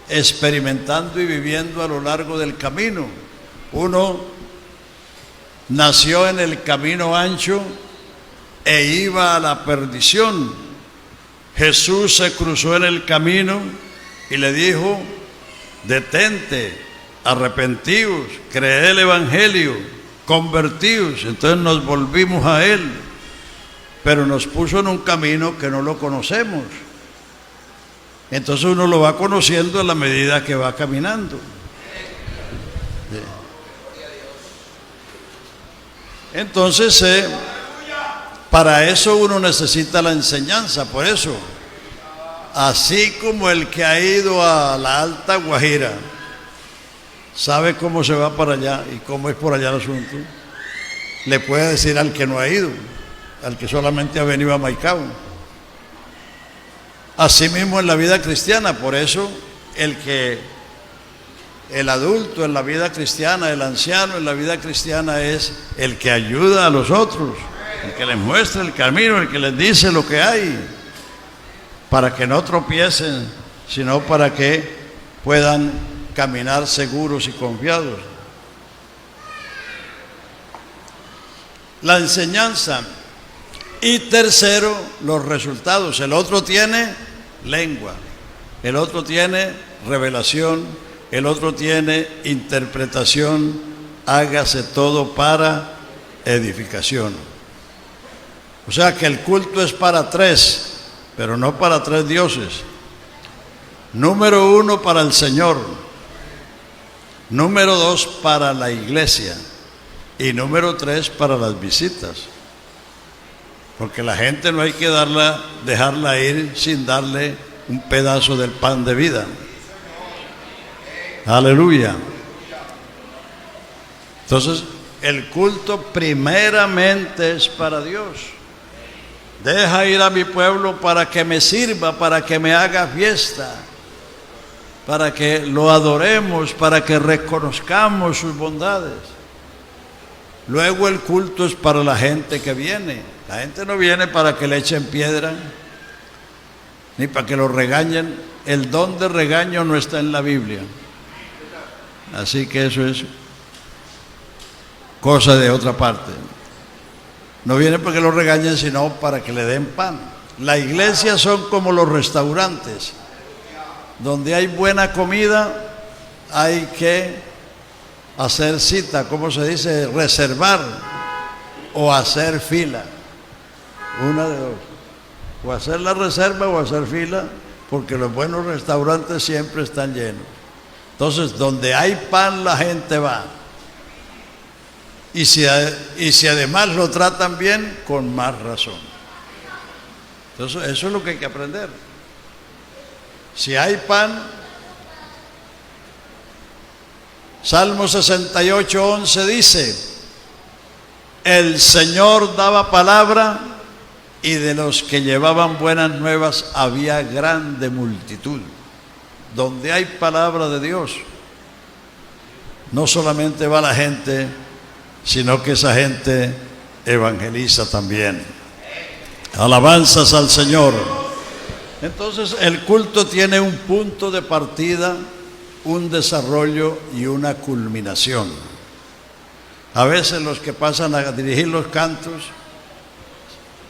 experimentando y viviendo a lo largo del camino. Uno nació en el camino ancho e iba a la perdición. Jesús se cruzó en el camino y le dijo: detente, arrepentíos, creed el evangelio, convertíos. Entonces nos volvimos a Él, pero nos puso en un camino que no lo conocemos. Entonces uno lo va conociendo a la medida que va caminando. Entonces, para eso uno necesita la enseñanza. Por eso, así como el que ha ido a la Alta Guajira sabe cómo se va para allá y cómo es por allá el asunto, le puede decir al que no ha ido, al que solamente ha venido a Maicao. Así mismo en la vida cristiana. Por eso el adulto en la vida cristiana, el anciano en la vida cristiana, es el que ayuda a los otros, el que les muestra el camino, el que les dice lo que hay, para que no tropiecen, sino para que puedan caminar seguros y confiados. La enseñanza. Y tercero, los resultados. El otro tiene lengua, el otro tiene revelación, el otro tiene interpretación. Hágase todo para edificación. O sea que el culto es para tres, pero no para tres dioses. Número uno, para el Señor. Número dos, para la iglesia. Y número tres, para las visitas. Porque la gente no hay que dejarla ir sin darle un pedazo del pan de vida. Aleluya. Entonces, el culto primeramente es para Dios. Deja ir a mi pueblo para que me sirva, para que me haga fiesta, para que lo adoremos, para que reconozcamos sus bondades. Luego el culto es para la gente que viene. La gente no viene para que le echen piedra, ni para que lo regañen. El don de regaño no está en la Biblia. Así que eso es cosa de otra parte. No viene para que lo regañen, sino para que le den pan. La iglesia son como los restaurantes. Donde hay buena comida, hay que hacer cita, ¿cómo se dice? Reservar o hacer fila. Una de dos. O hacer la reserva o hacer fila, porque los buenos restaurantes siempre están llenos. Entonces, donde hay pan, la gente va. Y si además lo tratan bien, con más razón. Entonces, eso es lo que hay que aprender. Si hay pan, Salmo 68:11 dice: el Señor daba palabra, y de los que llevaban buenas nuevas había grande multitud. Donde hay palabra de Dios, no solamente va la gente, sino que esa gente evangeliza también. Alabanzas al Señor. Entonces el culto tiene un punto de partida, un desarrollo y una culminación. A veces los que pasan a dirigir los cantos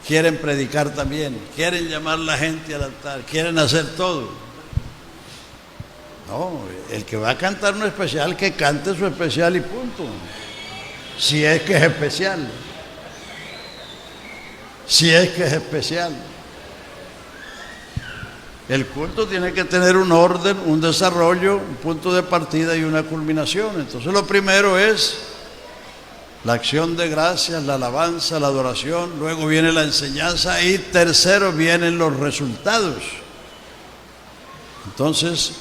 quieren predicar también, quieren llamar a la gente al altar, quieren hacer todo. No, el que va a cantar un especial, que cante su especial y punto. Si es que es especial. Si es que es especial. El culto tiene que tener un orden, un desarrollo, un punto de partida y una culminación. Entonces lo primero es la acción de gracias, la alabanza, la adoración, luego viene la enseñanza y tercero vienen los resultados. Entonces,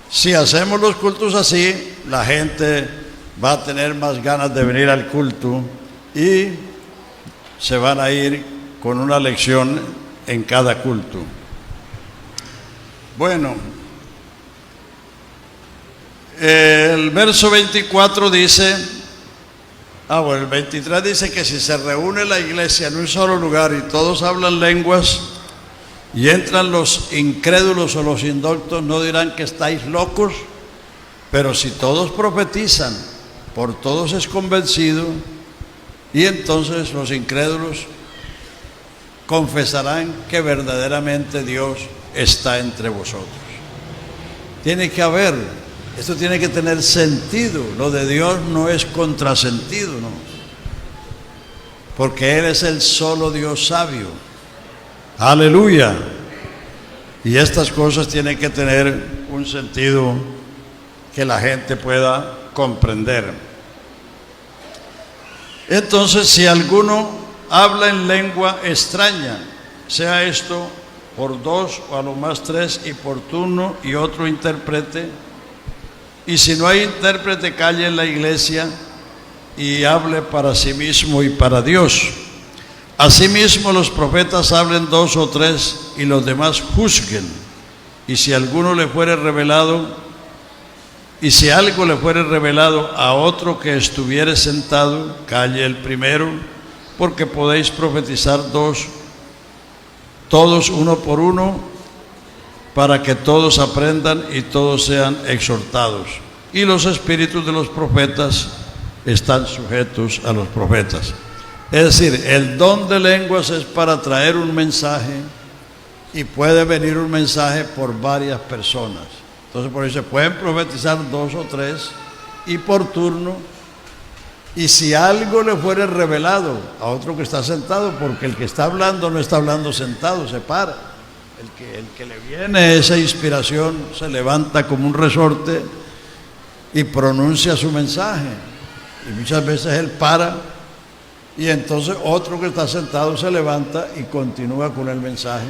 si hacemos los cultos así, la gente va a tener más ganas de venir al culto y se van a ir con una lección en cada culto. Bueno, el verso 24 dice, el 23 dice que si se reúne la iglesia en un solo lugar y todos hablan lenguas y entran los incrédulos o los indoctos, no dirán que estáis locos, pero si todos profetizan, por todos es convencido, y entonces los incrédulos confesarán que verdaderamente Dios está entre vosotros. Tiene que haber, esto tiene que tener sentido. Lo de Dios no es contrasentido, no, porque Él es el solo Dios sabio. Aleluya. Y estas cosas tienen que tener un sentido que la gente pueda comprender. Entonces, si alguno habla en lengua extraña, sea esto por dos o a lo más tres y por turno, y otro intérprete, y si no hay intérprete, calle en la iglesia y hable para sí mismo y para Dios. Asimismo, los profetas hablen dos o tres y los demás juzguen. Y si alguno le fuere revelado, y si algo le fuere revelado a otro que estuviere sentado, calle el primero, porque podéis profetizar todos uno por uno, para que todos aprendan y todos sean exhortados. Y los espíritus de los profetas están sujetos a los profetas. Es decir, el don de lenguas es para traer un mensaje, y puede venir un mensaje por varias personas. Entonces, por eso se pueden profetizar dos o tres y por turno. Y si algo le fuere revelado a otro que está sentado, porque el que está hablando no está hablando sentado, se para. El que le viene esa inspiración se levanta como un resorte y pronuncia su mensaje. Y muchas veces él para, y entonces otro que está sentado se levanta y continúa con el mensaje.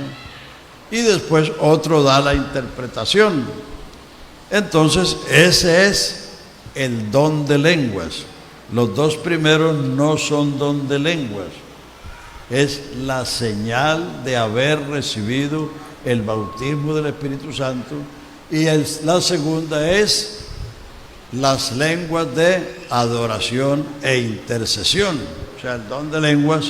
Y después otro da la interpretación. Entonces, ese es el don de lenguas. Los dos primeros no son don de lenguas. Es la señal de haber recibido el bautismo del Espíritu Santo. Y la segunda es las lenguas de adoración e intercesión. O sea, el don de lenguas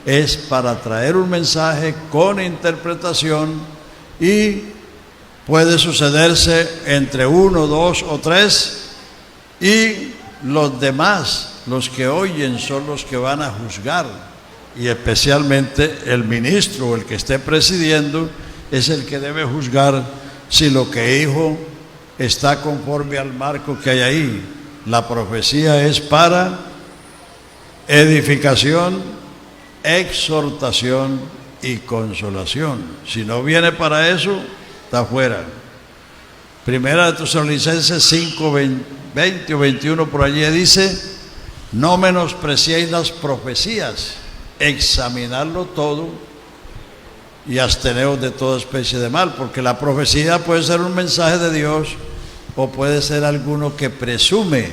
es para traer un mensaje con interpretación, y puede sucederse entre uno, dos o tres, y los demás, los que oyen, son los que van a juzgar, y especialmente el ministro o el que esté presidiendo es el que debe juzgar si lo que dijo está conforme al marco que hay ahí. La profecía es para edificación, exhortación y consolación. Si no viene para eso, está fuera. Primera de Tesalonicenses 5, 20 o 21 por allí dice: no menospreciéis las profecías, examinadlo todo y absteneos de toda especie de mal, porque la profecía puede ser un mensaje de Dios, o puede ser alguno que presume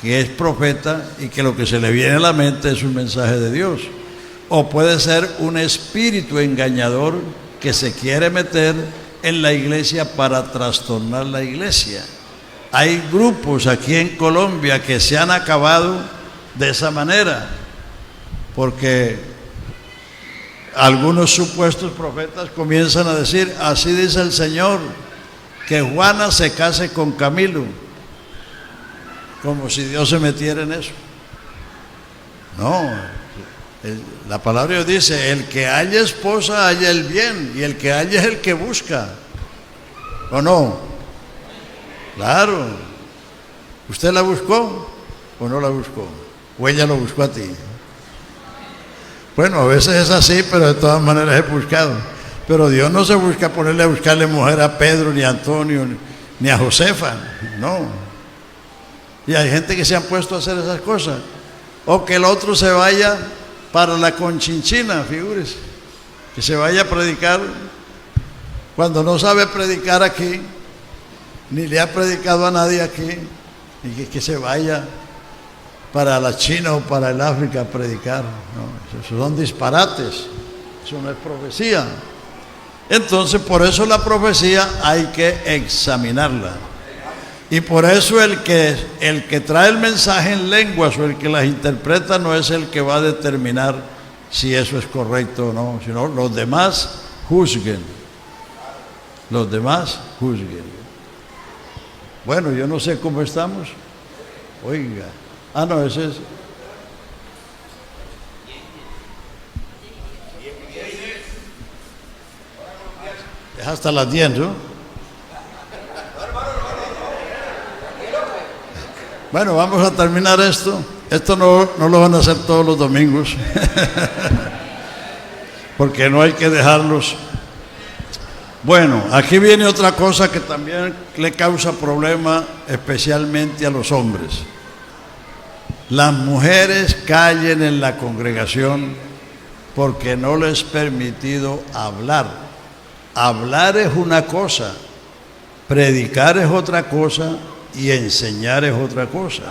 que es profeta y que lo que se le viene a la mente es un mensaje de Dios, o puede ser un espíritu engañador que se quiere meter en la iglesia para trastornar la iglesia. Hay grupos aquí en Colombia que se han acabado de esa manera, porque algunos supuestos profetas comienzan a decir: así dice el Señor, que Juana se case con Camilo, como si Dios se metiera en eso. No, la palabra de Dios dice: el que haya esposa halla el bien, y el que halla es el que busca. ¿O no? Claro. ¿Usted la buscó o no la buscó? ¿O ella lo buscó a ti? Bueno, a veces es así, pero de todas maneras es buscado. Pero Dios no se busca ponerle a buscarle mujer a Pedro, ni a Antonio, ni a Josefa. No. Y hay gente que se han puesto a hacer esas cosas. O que el otro se vaya para la Conchinchina, figúrese, que se vaya a predicar cuando no sabe predicar aquí, ni le ha predicado a nadie aquí, y que se vaya para la China o para el África a predicar. No, esos son disparates, eso no es profecía. Entonces, por eso la profecía hay que examinarla. Y por eso el que trae el mensaje en lenguas o el que las interpreta no es el que va a determinar si eso es correcto o no, sino los demás juzguen. Los demás juzguen. Bueno, yo no sé cómo estamos. Oiga. Ah, no, ese es. Es hasta las 10, ¿no? Bueno, vamos a terminar esto. Esto no lo van a hacer todos los domingos. Porque no hay que dejarlos. Bueno, aquí viene otra cosa que también le causa problema, especialmente a los hombres. Las mujeres callen en la congregación porque no les es permitido hablar. Hablar es una cosa, predicar es otra cosa y enseñar es otra cosa.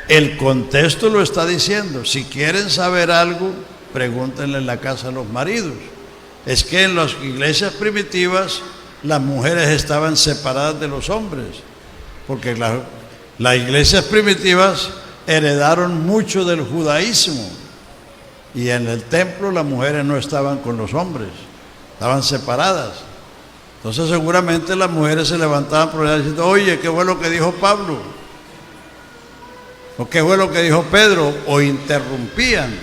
El contexto lo está diciendo. Si quieren saber algo, pregúntenle en la casa a los maridos. Es que en las iglesias primitivas las mujeres estaban separadas de los hombres, porque las iglesias primitivas heredaron mucho del judaísmo, y en el templo las mujeres no estaban con los hombres, estaban separadas. Entonces seguramente las mujeres se levantaban por allá diciendo: oye, ¿qué fue lo que dijo Pablo? ¿O qué fue lo que dijo Pedro? O interrumpían.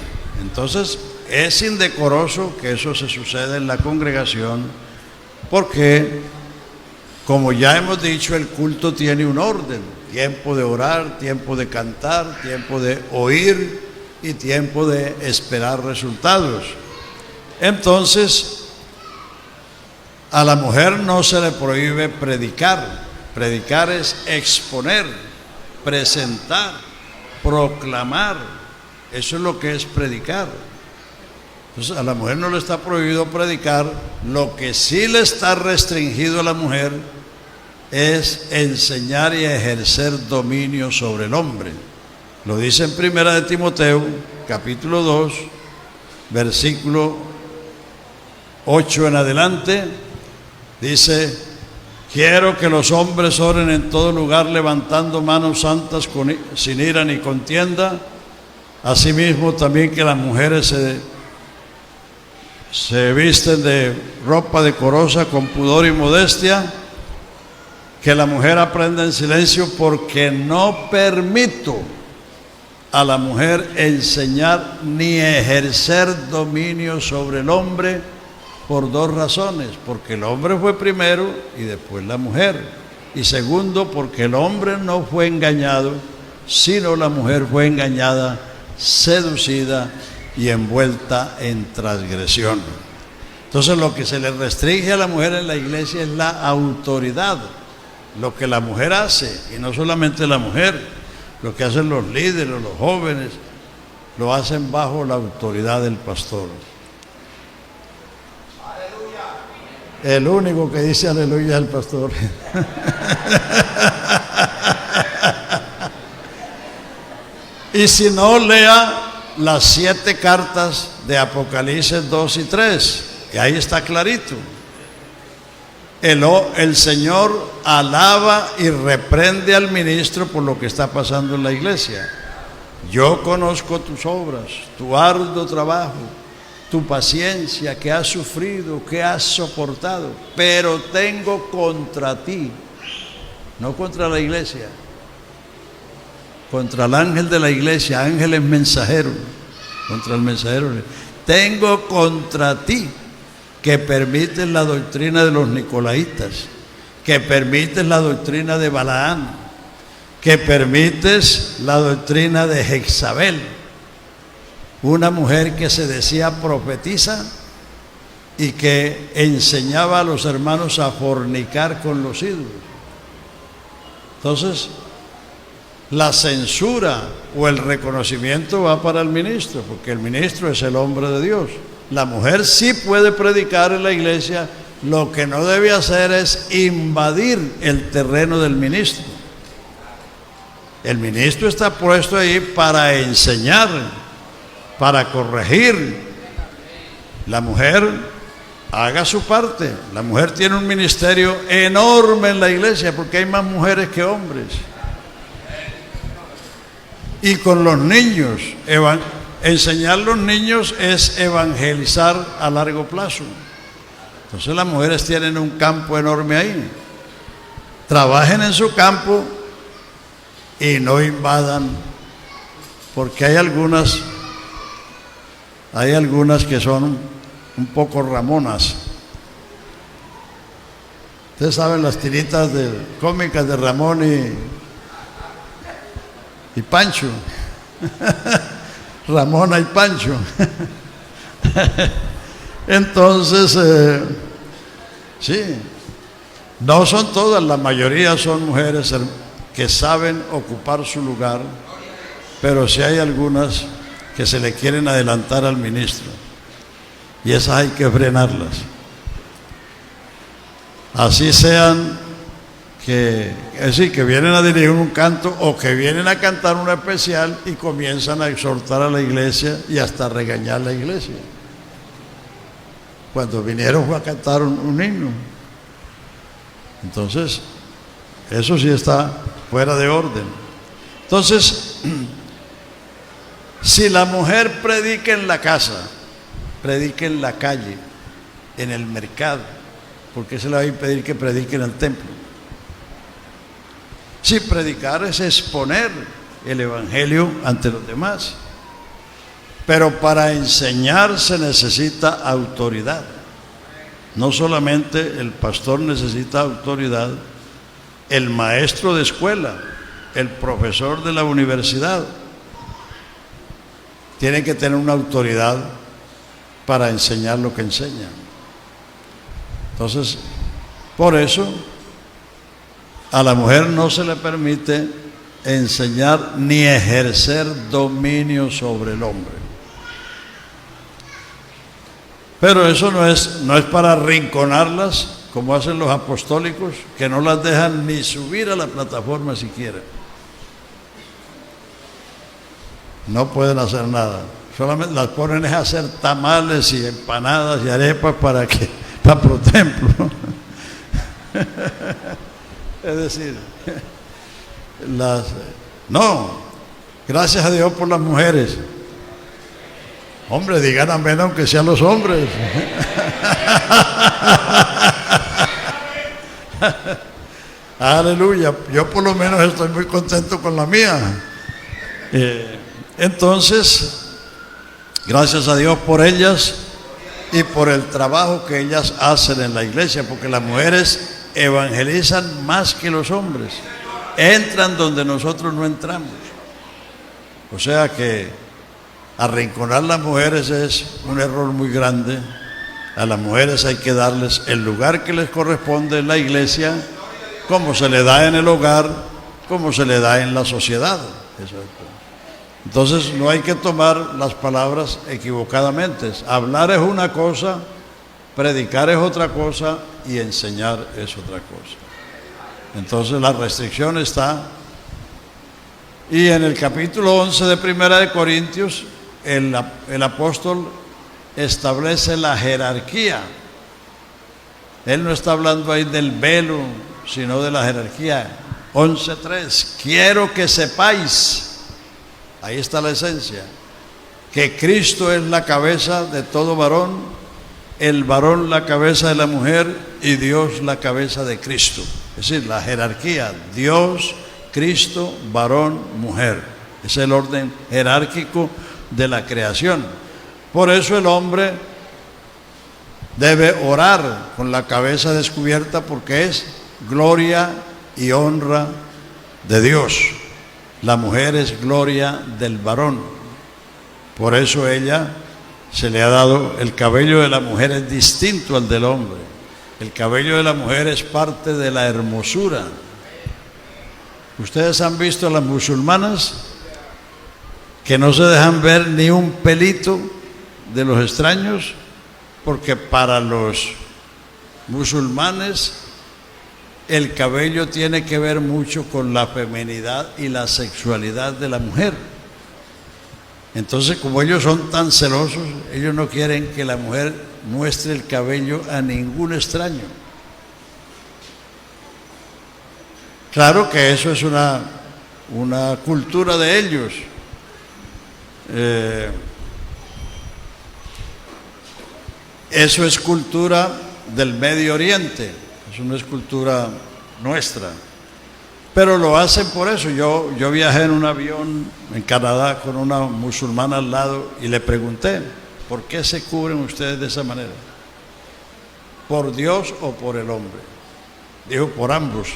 Entonces es indecoroso que eso se suceda en la congregación, porque, como ya hemos dicho, el culto tiene un orden: tiempo de orar, tiempo de cantar, tiempo de oír y tiempo de esperar resultados. Entonces, a la mujer no se le prohíbe predicar. Predicar es exponer, presentar, proclamar. Eso es lo que es predicar. Entonces, a la mujer no le está prohibido predicar. Lo que sí le está restringido a la mujer es enseñar y ejercer dominio sobre el hombre. Lo dice en 1 de Timoteo, capítulo 2, versículo 8 en adelante. Dice: quiero que los hombres oren en todo lugar, levantando manos santas sin ira ni contienda. Asimismo también que las mujeres se visten de ropa decorosa, con pudor y modestia. Que la mujer aprenda en silencio, porque no permito a la mujer enseñar ni ejercer dominio sobre el hombre, por dos razones: porque el hombre fue primero y después la mujer, y segundo, porque el hombre no fue engañado, sino la mujer fue engañada, seducida y envuelta en transgresión. Entonces, lo que se le restringe a la mujer en la iglesia es la autoridad, lo que la mujer hace, y no solamente la mujer, lo que hacen los líderes, los jóvenes, lo hacen bajo la autoridad del pastor. El único que dice aleluya es el pastor. Y si no, lea las 7 cartas de Apocalipsis 2 y 3, que ahí está clarito. El Señor alaba y reprende al ministro por lo que está pasando en la iglesia. Yo conozco tus obras, tu arduo trabajo, tu paciencia, que has sufrido, que has soportado, pero tengo contra ti, no contra la iglesia, contra el ángel de la iglesia. Ángel es mensajero, contra el mensajero. Tengo contra ti que permites la doctrina de los nicolaitas, que permites la doctrina de Balaán, que permites la doctrina de Jezabel, una mujer que se decía profetisa y que enseñaba a los hermanos a fornicar con los ídolos. Entonces, la censura o el reconocimiento va para el ministro, porque el ministro es el hombre de Dios. La mujer sí puede predicar en la iglesia, lo que no debe hacer es invadir el terreno del ministro. El ministro está puesto ahí para enseñar, para corregir. La mujer haga su parte. La mujer tiene un ministerio enorme en la iglesia porque hay más mujeres que hombres. Y con los niños, enseñar a los niños es evangelizar a largo plazo. Entonces las mujeres tienen un campo enorme ahí. Trabajen en su campo y no invadan, porque hay algunas que son un poco ramonas. Ustedes saben las tiritas cómicas de Ramón y Pancho. Ramona y Pancho. Entonces, sí, no son todas, la mayoría son mujeres que saben ocupar su lugar, pero sí hay algunas que se le quieren adelantar al ministro, y esas hay que frenarlas. Así sean que vienen a dirigir un canto o que vienen a cantar una especial y comienzan a exhortar a la iglesia y hasta regañar a la iglesia. Cuando vinieron fue a cantar un himno. Entonces, eso sí está fuera de orden. Entonces, si la mujer predica en la casa, predica en la calle, en el mercado, ¿por qué se le va a impedir que predique en el templo? Si predicar es exponer el evangelio ante los demás, pero para enseñar se necesita autoridad. No solamente el pastor necesita autoridad, el maestro de escuela, el profesor de la universidad, tiene que tener una autoridad para enseñar lo que enseña. Entonces, por eso a la mujer no se le permite enseñar ni ejercer dominio sobre el hombre. Pero eso no es para arrinconarlas, como hacen los apostólicos, que no las dejan ni subir a la plataforma siquiera. No pueden hacer nada. Solamente las ponen a hacer tamales y empanadas y arepas para pro templo. Es decir, gracias a Dios por las mujeres. Hombre, digan amén aunque sean los hombres. Aleluya. Yo por lo menos estoy muy contento con la mía. Entonces, gracias a Dios por ellas y por el trabajo que ellas hacen en la iglesia, porque las mujeres evangelizan más que los hombres, entran donde nosotros no entramos. O sea que arrinconar a las mujeres es un error muy grande. A las mujeres hay que darles el lugar que les corresponde en la iglesia, como se le da en el hogar, como se le da en la sociedad. Entonces no hay que tomar las palabras equivocadamente. Hablar es una cosa, predicar es otra cosa y enseñar es otra cosa. Entonces la restricción está. Y en el capítulo 11 de Primera de Corintios, el apóstol establece la jerarquía. Él no está hablando ahí del velo, sino de la jerarquía. 11:3, quiero que sepáis, ahí está la esencia, que Cristo es la cabeza de todo varón, el varón la cabeza de la mujer y Dios la cabeza de Cristo. Es decir, la jerarquía, Dios, Cristo, varón, mujer. Es el orden jerárquico de la creación. Por eso el hombre debe orar con la cabeza descubierta, porque es gloria y honra de Dios. La mujer es gloria del varón. Por eso ella se le ha dado, el cabello de la mujer es distinto al del hombre. El cabello de la mujer es parte de la hermosura. Ustedes han visto a las musulmanas que no se dejan ver ni un pelito de los extraños, porque para los musulmanes el cabello tiene que ver mucho con la feminidad y la sexualidad de la mujer. Entonces, como ellos son tan celosos, ellos no quieren que la mujer muestre el cabello a ningún extraño. Claro que eso es una cultura de ellos. Eso es cultura del Medio Oriente, eso no es cultura nuestra. Pero lo hacen por eso. Yo viajé en un avión en Canadá con una musulmana al lado y le pregunté, ¿por qué se cubren ustedes de esa manera? ¿Por Dios o por el hombre? Dijo, por ambos.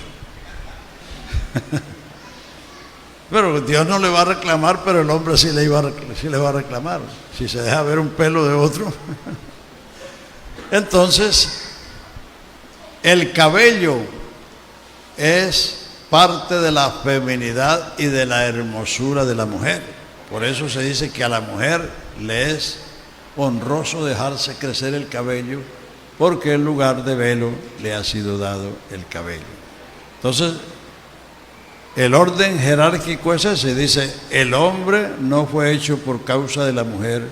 Pero Dios no le va a reclamar, pero el hombre sí le va a reclamar, si se deja ver un pelo de otro. Entonces, el cabello es parte de la feminidad y de la hermosura de la mujer. Por eso se dice que a la mujer le es honroso dejarse crecer el cabello, porque en lugar de velo le ha sido dado el cabello. Entonces, el orden jerárquico es ese. Dice, el hombre no fue hecho por causa de la mujer,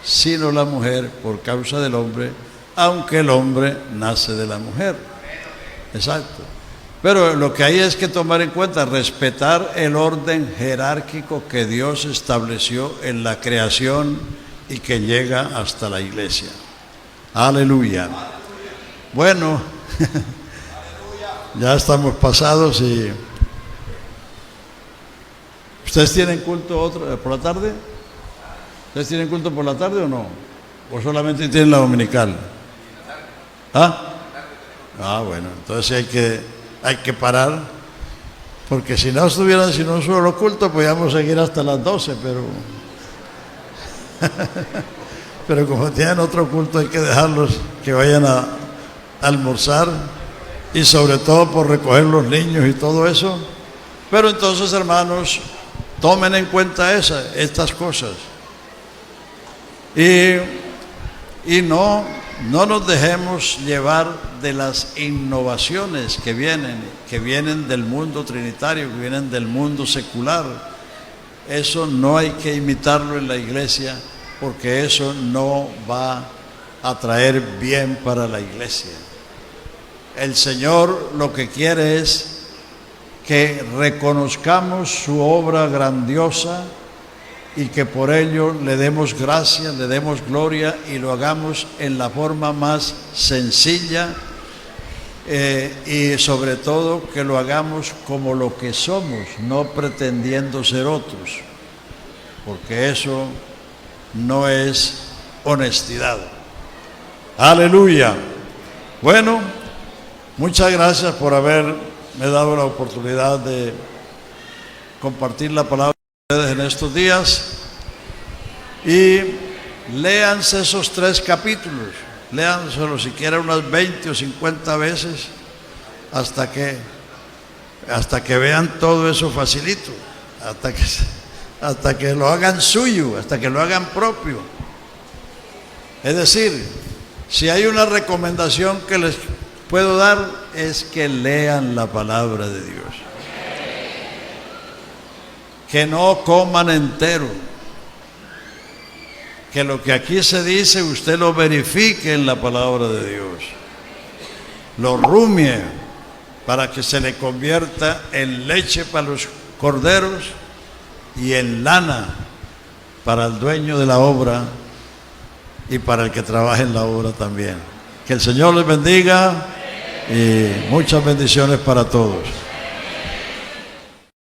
sino la mujer por causa del hombre, aunque el hombre nace de la mujer. Exacto. Pero lo que hay es que tomar en cuenta, respetar el orden jerárquico que Dios estableció en la creación y que llega hasta la iglesia. Aleluya. Bueno, ya estamos pasados y... ¿Ustedes tienen culto por la tarde? ¿Ustedes tienen culto por la tarde o no? ¿O solamente tienen la dominical? ¿Ah? Bueno, entonces hay que parar, porque si no estuvieran sin un solo culto, podíamos seguir hasta las 12, pero como tienen otro culto, hay que dejarlos que vayan a almorzar, y sobre todo por recoger los niños y todo eso. Pero entonces, hermanos, tomen en cuenta estas cosas y no nos dejemos llevar de las innovaciones que vienen del mundo trinitario, que vienen del mundo secular. Eso no hay que imitarlo en la iglesia, porque eso no va a traer bien para la iglesia. El Señor lo que quiere es que reconozcamos su obra grandiosa y que por ello le demos gracias, le demos gloria y lo hagamos en la forma más sencilla, y sobre todo que lo hagamos como lo que somos, no pretendiendo ser otros, porque eso no es honestidad. Aleluya. Bueno, muchas gracias por haberme dado la oportunidad de compartir la palabra con ustedes en estos días. Y léanse esos 3 capítulos, léanselos siquiera unas 20 o 50 veces hasta que vean todo eso facilito, hasta que lo hagan suyo, hasta que lo hagan propio. Es decir, si hay una recomendación que les puedo dar, es que lean la palabra de Dios, que no coman entero, que lo que aquí se dice usted lo verifique en la palabra de Dios, lo rumie para que se le convierta en leche para los corderos y en lana para el dueño de la obra y para el que trabaja en la obra también. Que el Señor les bendiga y muchas bendiciones para todos.